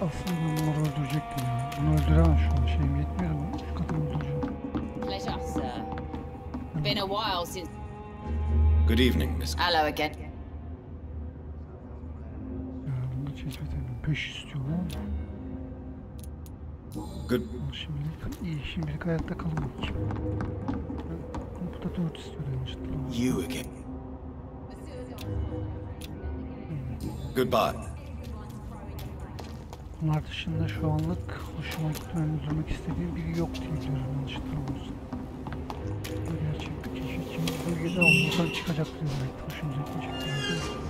S1: Aslında bunları öldürecektim ya. Bunu öldüremem şu an. Şeyim yetmiyor ama şu kadını öldüreceğim.
S14: Pleasure, sir. Been a while since...
S3: Good evening, Miss.
S14: Hello again.
S1: Ya bunu da keşfedelim. 5 istiyorum ama.
S3: Good.
S1: Şimdilik iyi. Şimdilik hayatta kalmak için. Bu da 4 istiyor yanlışlıkla.
S7: You again.
S3: Goodbye.
S1: Bunlar dışında şu anlık hoşuma gitmem, üzülmek istediğim biri yok diye biliyorum yanlışlıkla olursa. Gerçekten keşfedeceğimiz bölgede olmadan çıkacak diye belki hoşumuza gitmeyecek diye değil mi?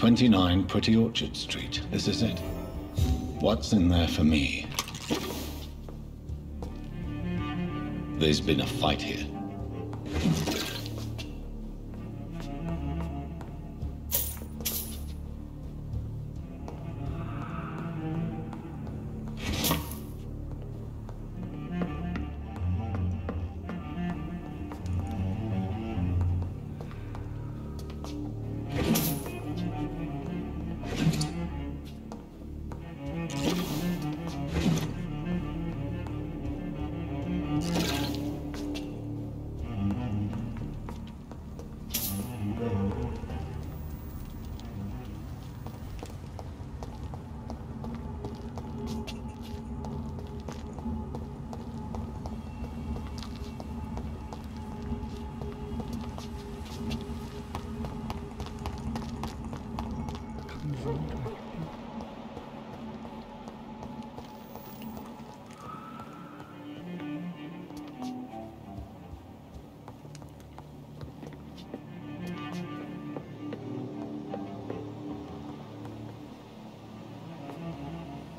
S4: Önceden 29 Pretty Orchard Street. This is it. What's in there for me? There's been a fight here.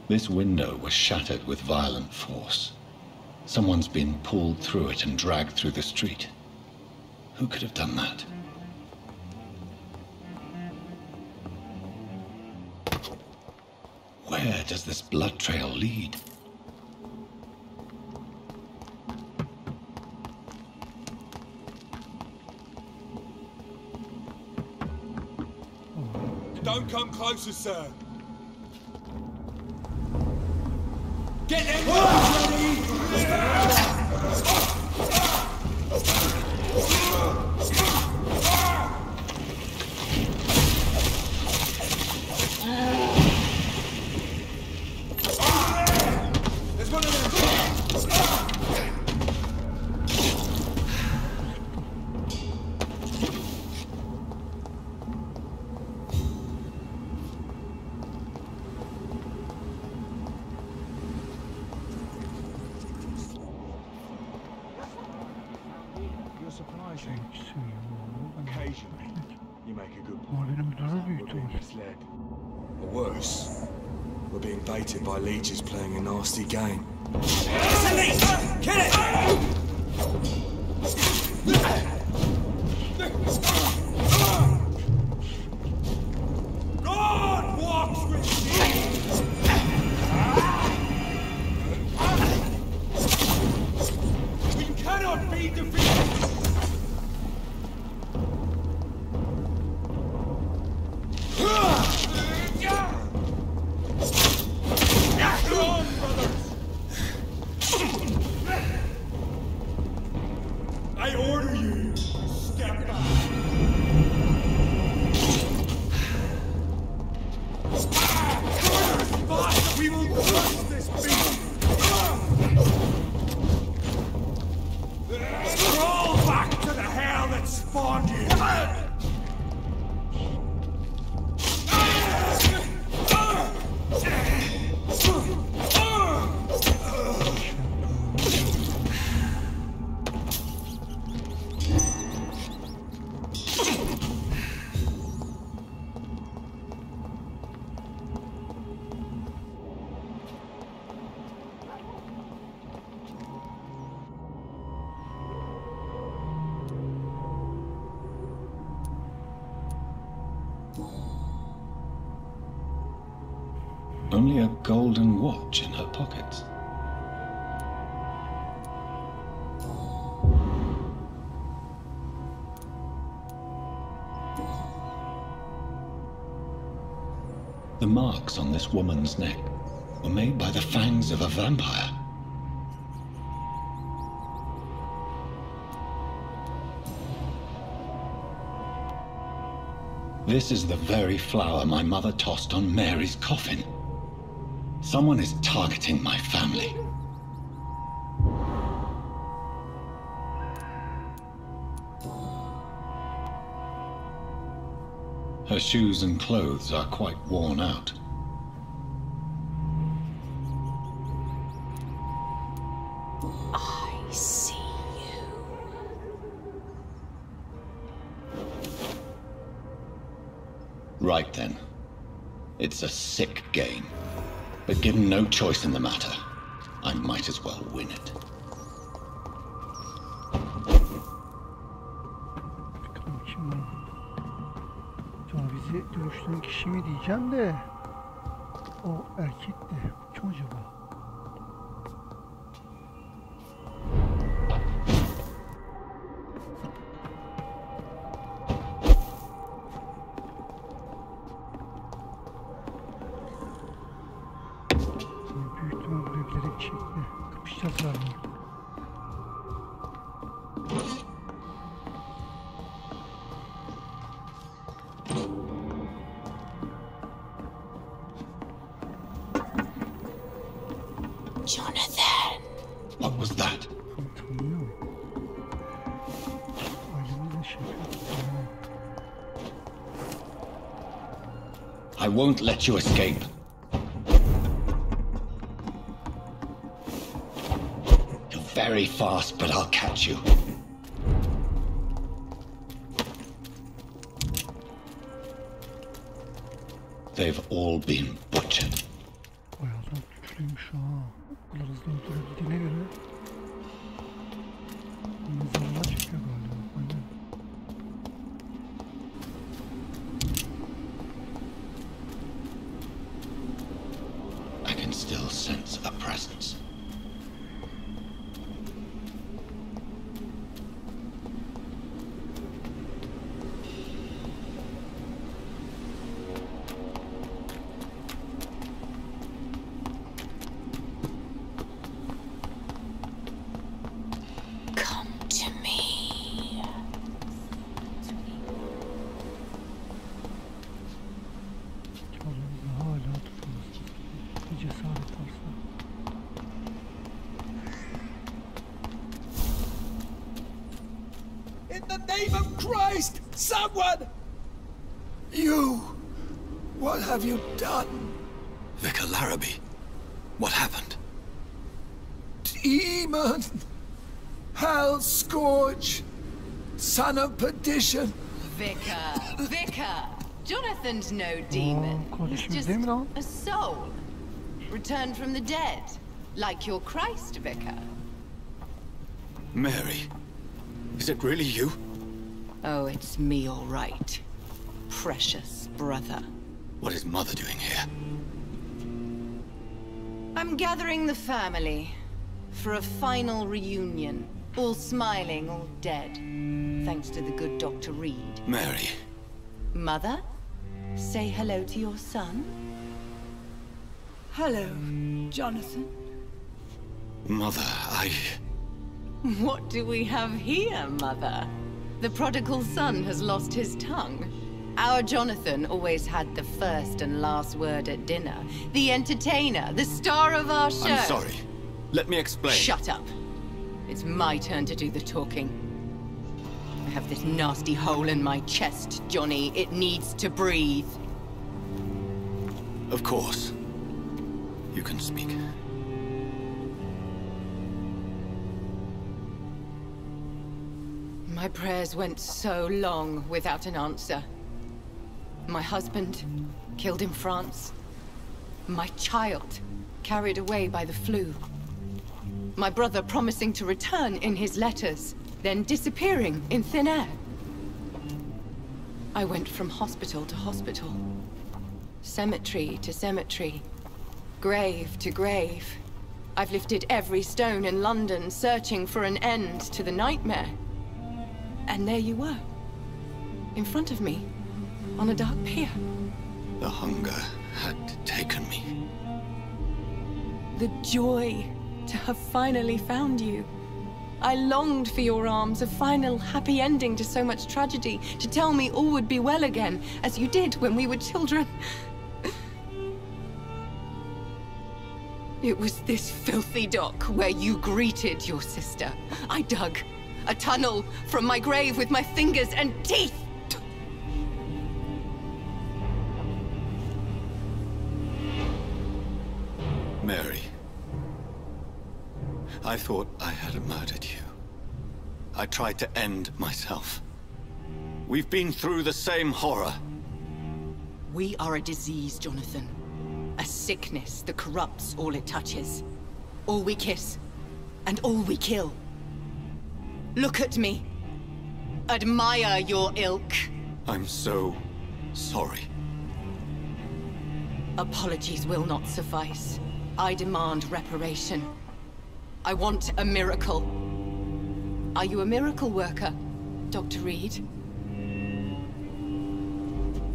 S4: This window was shattered with violent force. Someone's been pulled through it and dragged through the street. Who could have done that? Where does this blood trail lead?
S15: Don't come closer, sir. Get them ready! There's one of them! You're surprising. Occasionally, you make a good point. We're being misled. Or worse, we're being baited by leeches playing a nasty game. It's a leech! Kill it! God walks with you! We cannot be defeated! I order you to step back. We will crush this beast. Crawl back to the hell that spawned you.
S4: Only a golden watch in her pockets. The marks on this woman's neck were made by the fangs of a vampire. This is the very flower my mother tossed on Mary's coffin. Someone is targeting my family. Her shoes and clothes are quite worn out.
S5: I see you.
S4: Right then. It's a sick game. But given no choice in the matter, I might as well win it.
S1: Bizi dövüştüren kişi mi diyeceğim de o erkekti. Kim acaba? Büyük ihtimal buraya bilerek çekti. Kapışacağız galiba.
S5: Jonathan.
S4: What was that? I won't let you escape. You're very fast, but I'll catch you. They've all been butchered.
S1: Güçlüymüş ha. O kadar hızlı öldürebildiğine göre mezarlığa çıkıyor galiba. Aynen.
S4: I can still sense a presence.
S1: cesaret varsa.
S12: In the name of Christ, someone! You! What have you done?
S3: Vicar Larrabee, what happened?
S12: Demon! Hell scourge! Son of perdition!
S14: Vicar! Jonathan's no demon. He's just a soul. Returned from the dead. Like your Christ, Vicar.
S3: Mary, is it really you?
S14: Oh, it's me, all right. Precious brother.
S3: What is Mother doing here?
S14: I'm gathering the family for a final reunion. All smiling, all dead. Thanks to the good Dr. Reed.
S3: Mary.
S14: Mother, say hello to your son.
S13: Hello, Jonathan.
S3: Mother,
S14: What do we have here, Mother? The prodigal son has lost his tongue. Our Jonathan always had the first and last word at dinner. The entertainer, the star of our show.
S3: I'm sorry. Let me explain.
S14: Shut up. It's my turn to do the talking. I have this nasty hole in my chest, Johnny. It needs to breathe.
S3: Of course. You can speak.
S14: My prayers went so long without an answer. My husband, killed in France. My child, carried away by the flu. My brother promising to return in his letters, then disappearing in thin air. I went from hospital to hospital. Cemetery to cemetery. Grave to grave. I've lifted every stone in London, searching for an end to the nightmare. And there you were. In front of me. On a dark pier.
S3: The hunger had taken me.
S14: The joy to have finally found you. I longed for your arms, a final happy ending to so much tragedy, to tell me all would be well again, as you did when we were children. It was this filthy dock where you greeted your sister. I dug a tunnel from my grave with my fingers and teeth.
S3: Mary, I thought I had murdered you. I tried to end myself. We've been through the same horror.
S14: We are a disease, Jonathan. A sickness that corrupts all it touches. All we kiss, and all we kill. Look at me. Admire your ilk.
S3: I'm so sorry.
S14: Apologies will not suffice. I demand reparation. I want a miracle. Are you a miracle worker, Dr. Reed?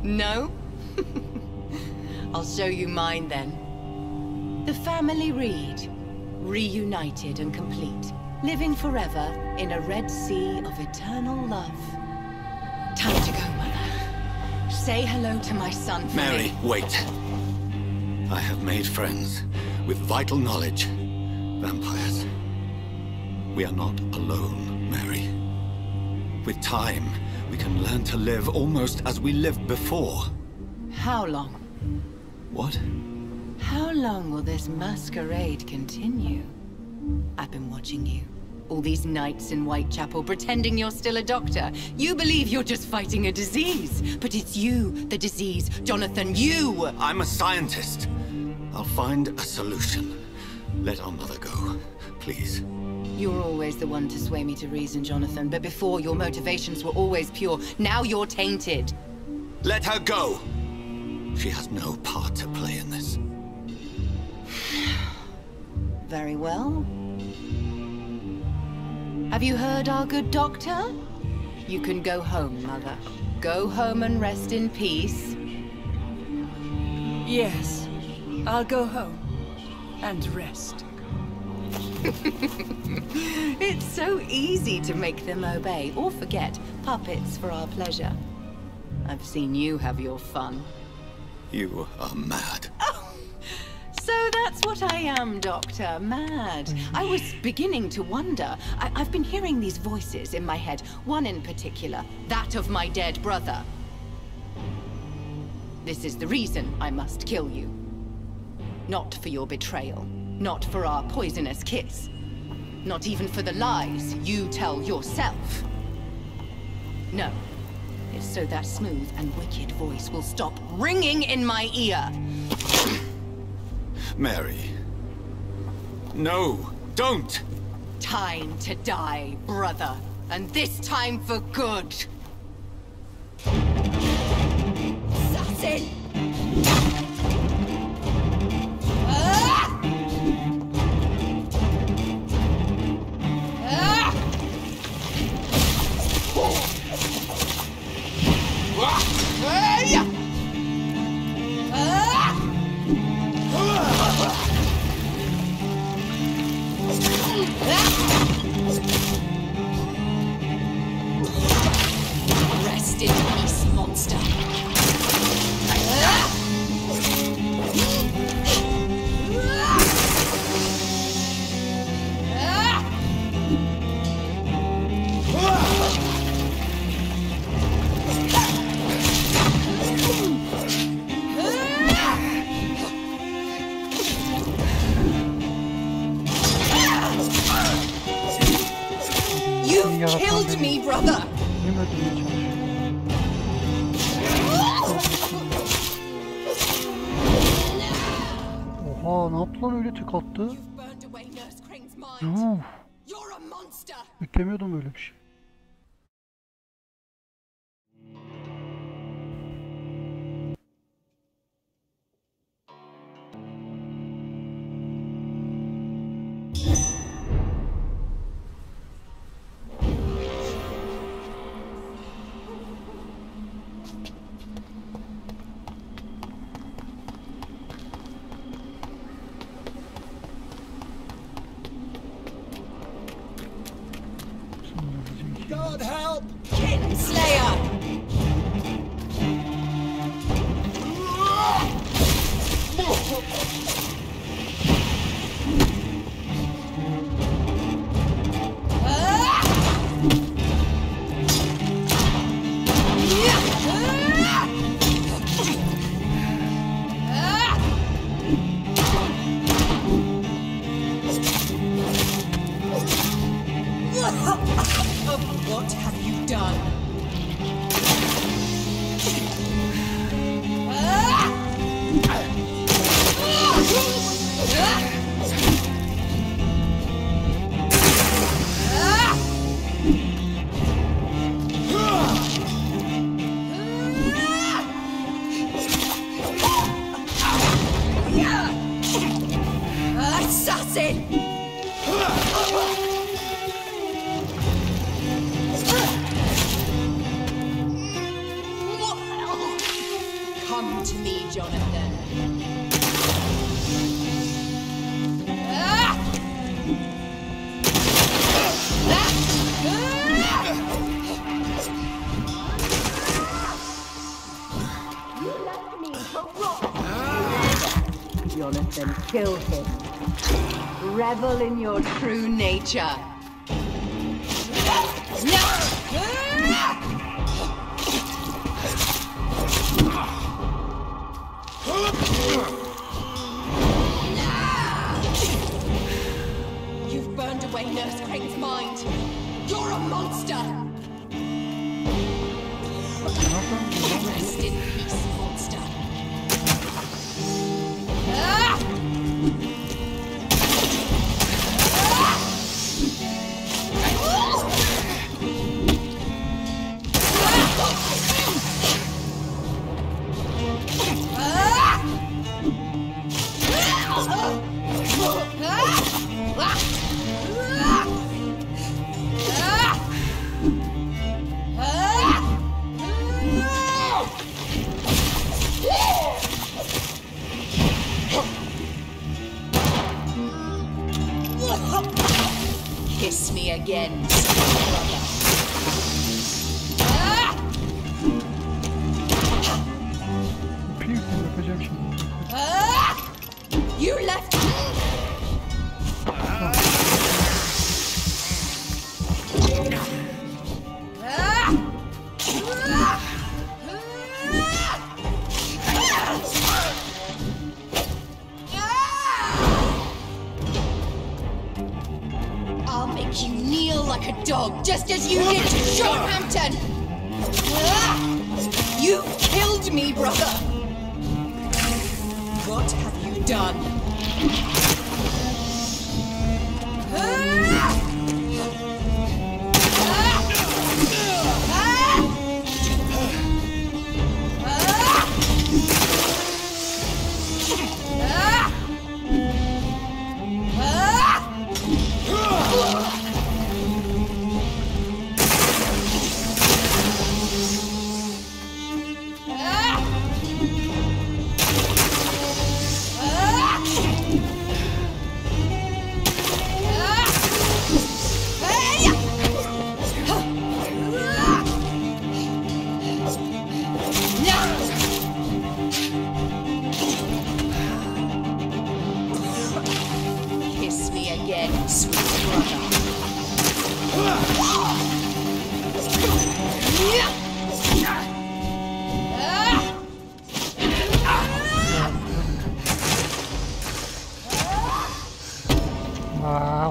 S14: No? I'll show you mine then. The family Reed, reunited and complete, living forever in a red sea of eternal love. Time to go, Mother. Say hello to my son for
S3: Mary,
S14: me.
S3: wait. I have made friends with vital knowledge. Vampires. We are not alone, Mary. With time, we can learn to live almost as we lived before.
S14: How long?
S3: What?
S14: How long will this masquerade continue? I've been watching you. All these nights in Whitechapel, pretending you're still a doctor. You believe you're just fighting a disease. But it's you, the disease. Jonathan, you!
S3: I'm a scientist. I'll find a solution. Let our mother go, please.
S14: You're always the one to sway me to reason, Jonathan. But before, your motivations were always pure. Now you're tainted.
S3: Let her go! She has no part to play in this.
S14: Very well. Have you heard our good doctor? You can go home, Mother. Go home and rest in peace.
S13: Yes, I'll go home and rest.
S14: It's so easy to make them obey or forget. Puppets for our pleasure. I've seen you have your fun.
S3: You are mad.
S14: Oh, So that's what I am, Doctor. Mad. I was beginning to wonder. I've been hearing these voices in my head. One in particular, that of my dead brother. This is the reason I must kill you. Not for your betrayal. Not for our poisonous kiss. Not even for the lies you tell yourself. No. It's so that smooth and wicked voice will stop ringing in my ear.
S3: Mary. No, don't!
S14: Time to die, brother. And this time for good.
S13: Assassin!
S5: Rest in peace, monster.
S14: You killed me, brother.
S1: Oha, ne yaptı lan, öyle tek attı? Yuh. Beklemiyordum böyle bir şey.
S13: God help! Kinslayer!
S14: What have you done?
S13: Assassin!
S14: Come to me, Jonathan. Jonathan, kill him. Revel in your true nature.
S5: You've burned away Nurse Crane's mind. You're a monster. Rest in peace, monster.
S14: Kiss me again,
S1: Yapayım şimdi.
S13: You You kneel like a dog, just as you did to Shorthampton! You killed me, brother! What have you done?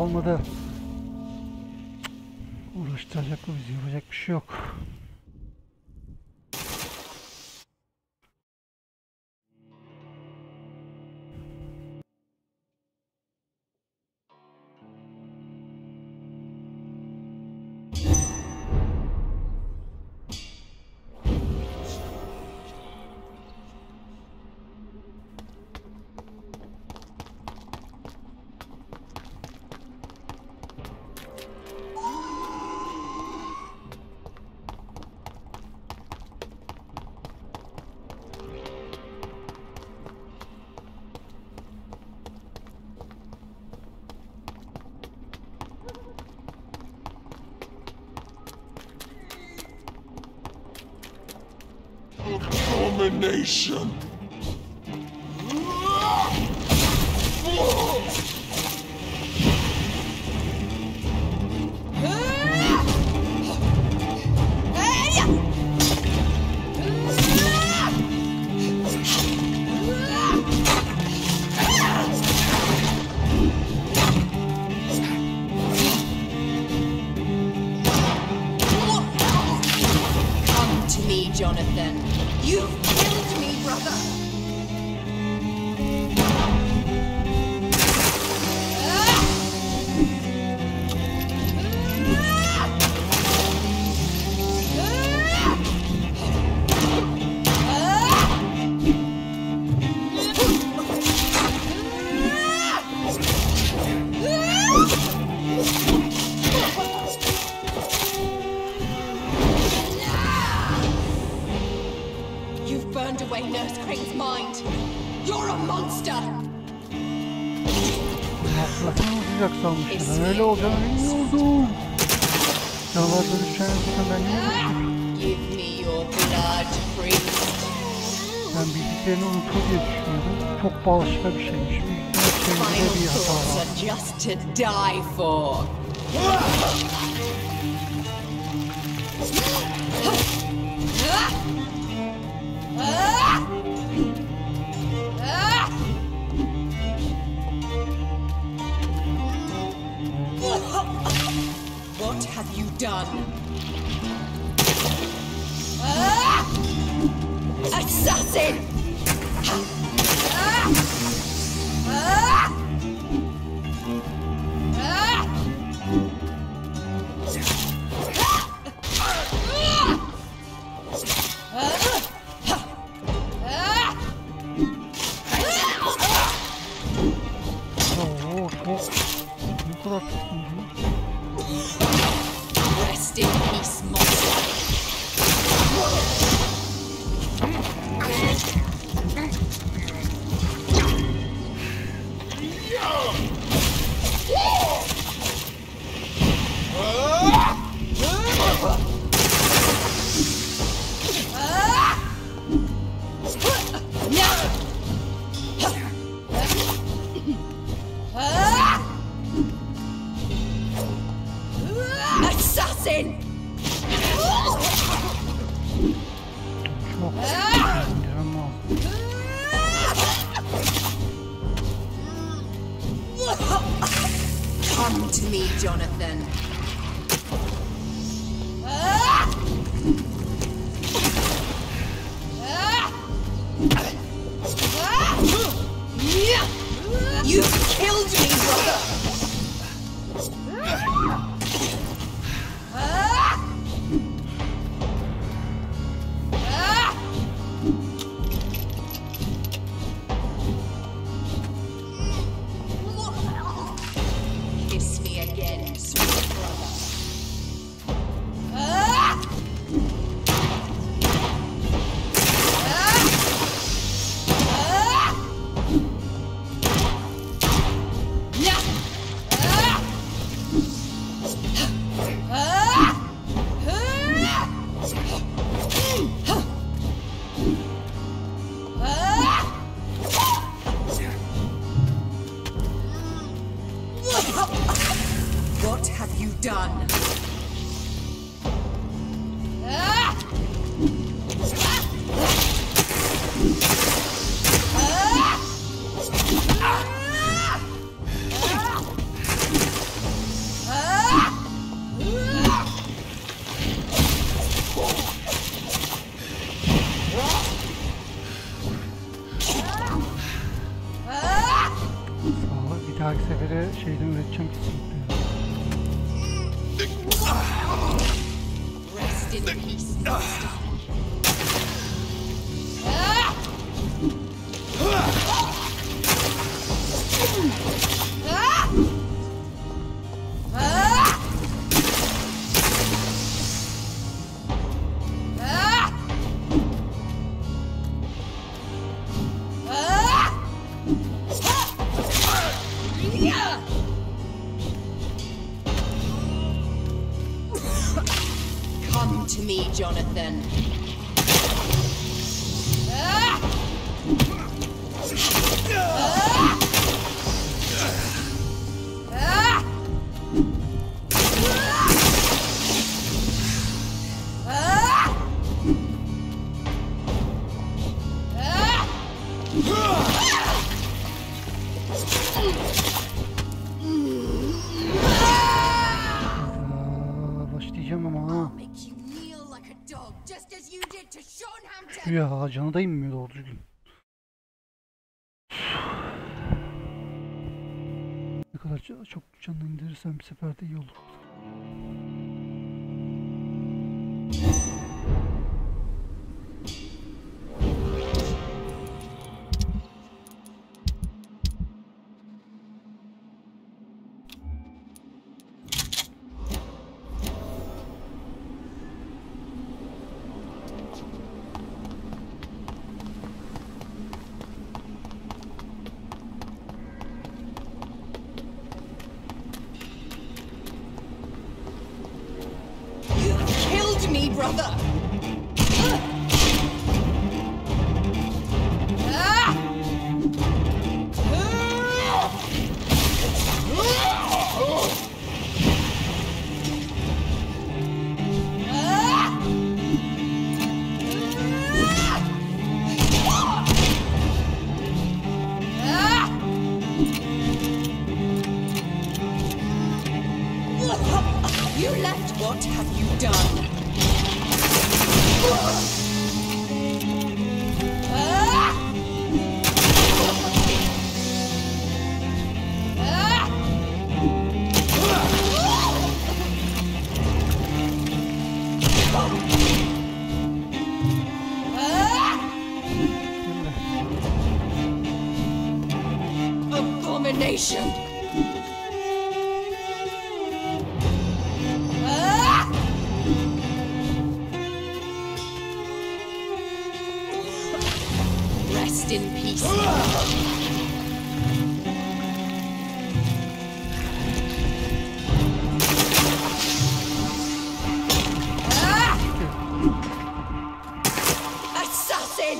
S1: Olmadı. Uğraştıracak bu bizi, yapacak bir şey yok.
S9: Abomination!
S13: Come to me, Jonathan. You've killed me, brother! You've burned away Nurse Crane's mind. You're a monster.
S1: Nasıl olacak sanmıştım. Öyle olacağını bilmiyordum. Canavar dönüşeceğini ben niye bakayım?
S13: Give me your blood, priest.
S1: Ben bildiklerini unutur diye düşünüyordum. Çok başka bir şeymiş.
S13: Final
S1: Bir hata
S13: thoughts
S1: var.
S13: are just to die for. What have you done? Assassin! Rest in peace, monster.
S14: Come to me, Jonathan. You killed me, brother! Kiss me again, sweet brother. What have you done?
S1: Bir dahaki sefere şeyden üreteceğim kesinlikle.
S14: Rest in peace. Come to me, Jonathan.
S1: Başlayacağım ama ha. Ya canı da inmiyor doğru düzgün. Ne kadar çok canını indirirsem bir seferde iyi olur.
S14: Me, brother. You left. What have you done? Abomination! Rest in peace. Assassin!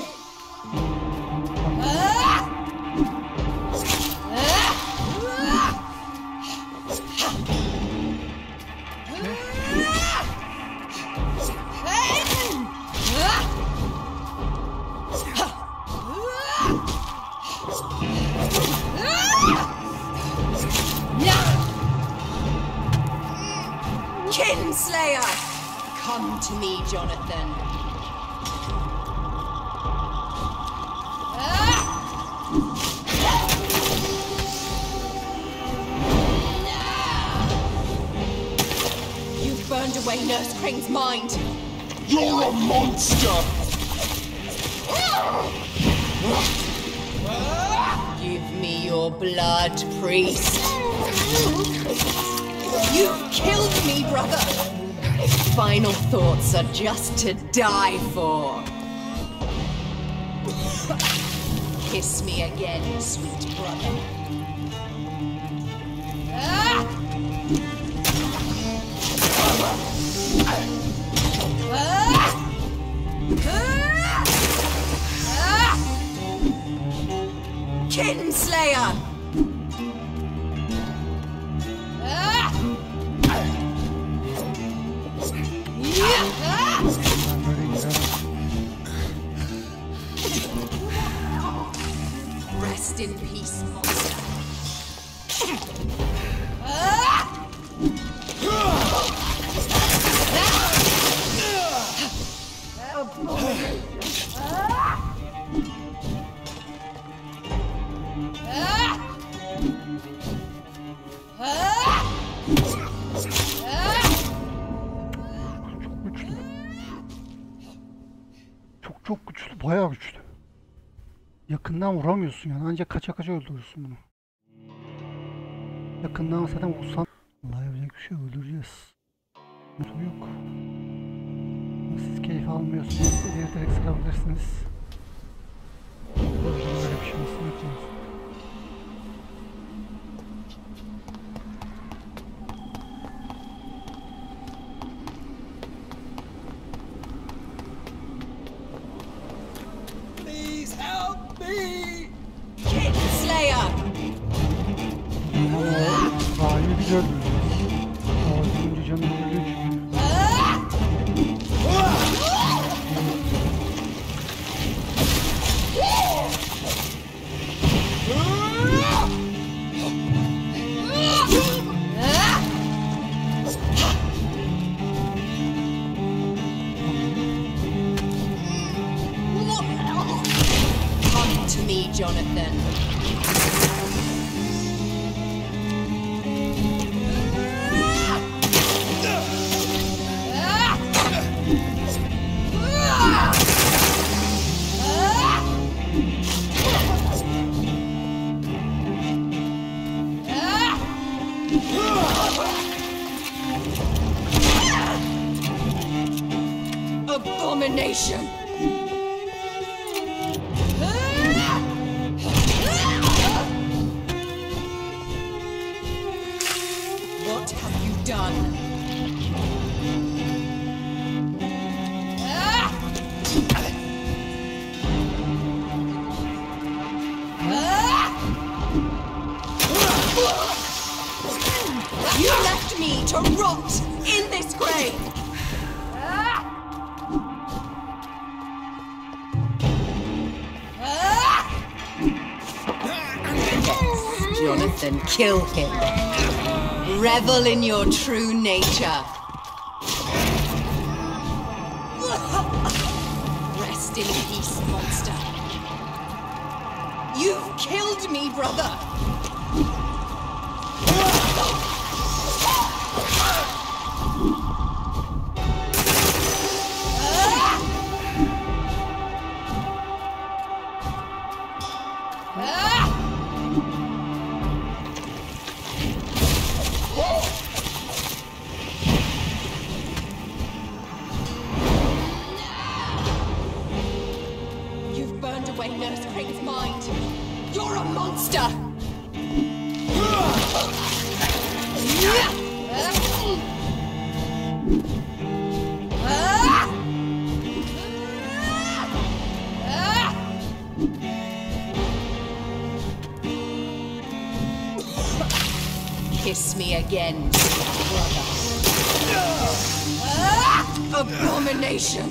S14: Kinslayer! Come to me, Jonathan. You've burned away Nurse Crane's mind.
S9: You're a monster!
S14: Give me your blood, priest. You've killed me, brother. Final thoughts are just to die for. Kiss me again, sweet brother. Kinslayer! Rest in peace, monster.
S1: Çok güçlü, bayağı güçlü. Yakından vuramıyorsun yani, ancak kaça öldürürsün bunu. Yakından zaten vursan... Vallahi yapacak bir şey, öldüreceğiz. Yok. Siz keyif almıyorsunuz, ileri direkt sarabilirsiniz. Böyle bir şey nasıl yapıyoruz?
S14: Please help me! Kinslayer!
S1: Sahibi bir öldüreceğiz. Ağzınca canını öldürüyor çünkü.
S14: Come to me, Jonathan. Abomination! What have you done? You left me to rot in this grave! Jonathan, kill him. Revel in your true nature. Rest in peace, monster. You've killed me, brother. You've burned away Nurse Crane's mind. You're a monster! Kiss me again, brother. Abomination!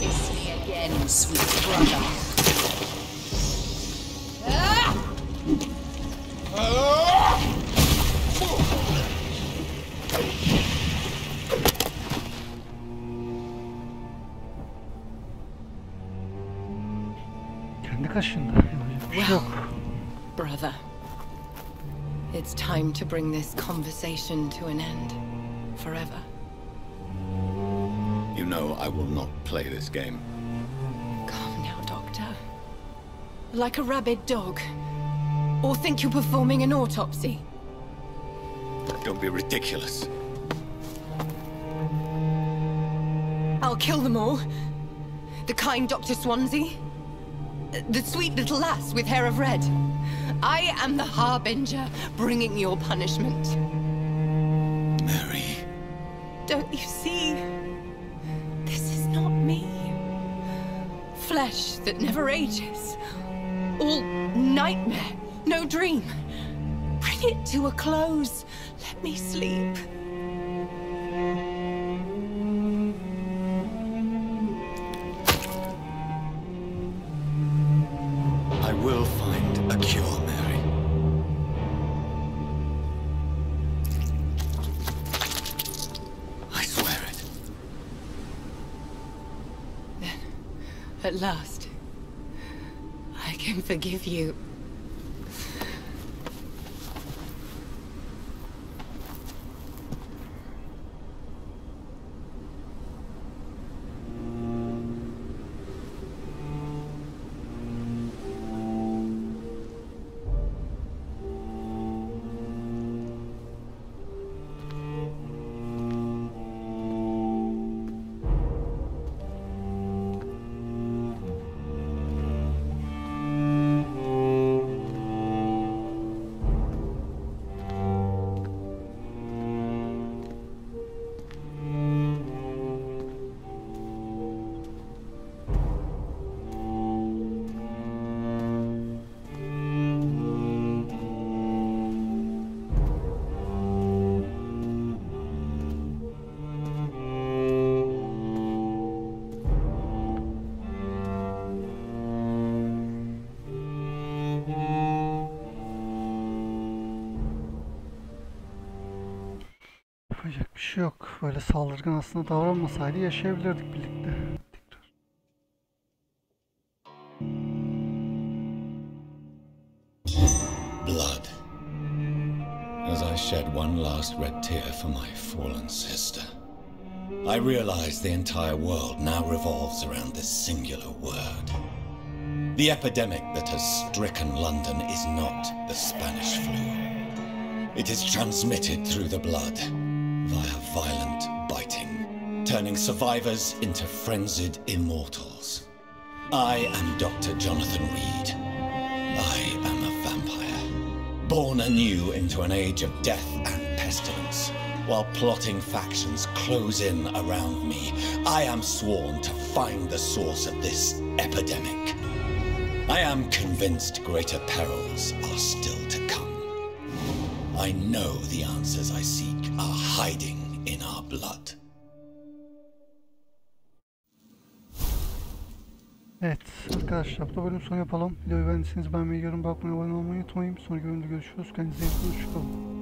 S14: It's me again, sweet brother.
S1: Kendi kaşında. Yapacak bir şey yok.
S14: Brother, it's time to bring this conversation to an end. Forever.
S3: You know I will not play this game.
S14: Calm now, Doctor. Like a rabid dog. Or think you're performing an autopsy.
S3: Don't be ridiculous.
S14: I'll kill them all. The kind Dr. Swansea. The sweet little lass with hair of red. I am the harbinger, bringing your punishment.
S3: Mary.
S14: Don't you see? This is not me. Flesh that never ages. All nightmare, no dream. Bring it to a close. Let me sleep.
S3: I will find a cure, Mary. I swear it.
S14: Then, at last, I can forgive you.
S1: Yapacak bir şey yok. Böyle saldırgan aslında davranmasaydı yaşayabilirdik birlikte.
S4: Blood. As I shed one last red tear for my fallen sister, I realize the entire world now revolves around this singular word. The epidemic that has stricken London is not the Spanish flu. It is transmitted through the blood, via violent biting, turning survivors into frenzied immortals. I am Dr. Jonathan Reed. I am a vampire, born anew into an age of death and pestilence. While plotting factions close in around me, I am sworn to find the source of this epidemic. I am convinced greater perils are still to come. I know the answers I seek are hiding in our blood.
S1: Evet arkadaşlar, bu bölüm sonu yapalım. Videoyu beğendiyseniz beğenmeyi, yorum bakmayı, abone olmayı unutmayın. Sonraki bölümde görüşürüz. Kendinize iyi bakın. Hoşçakalın.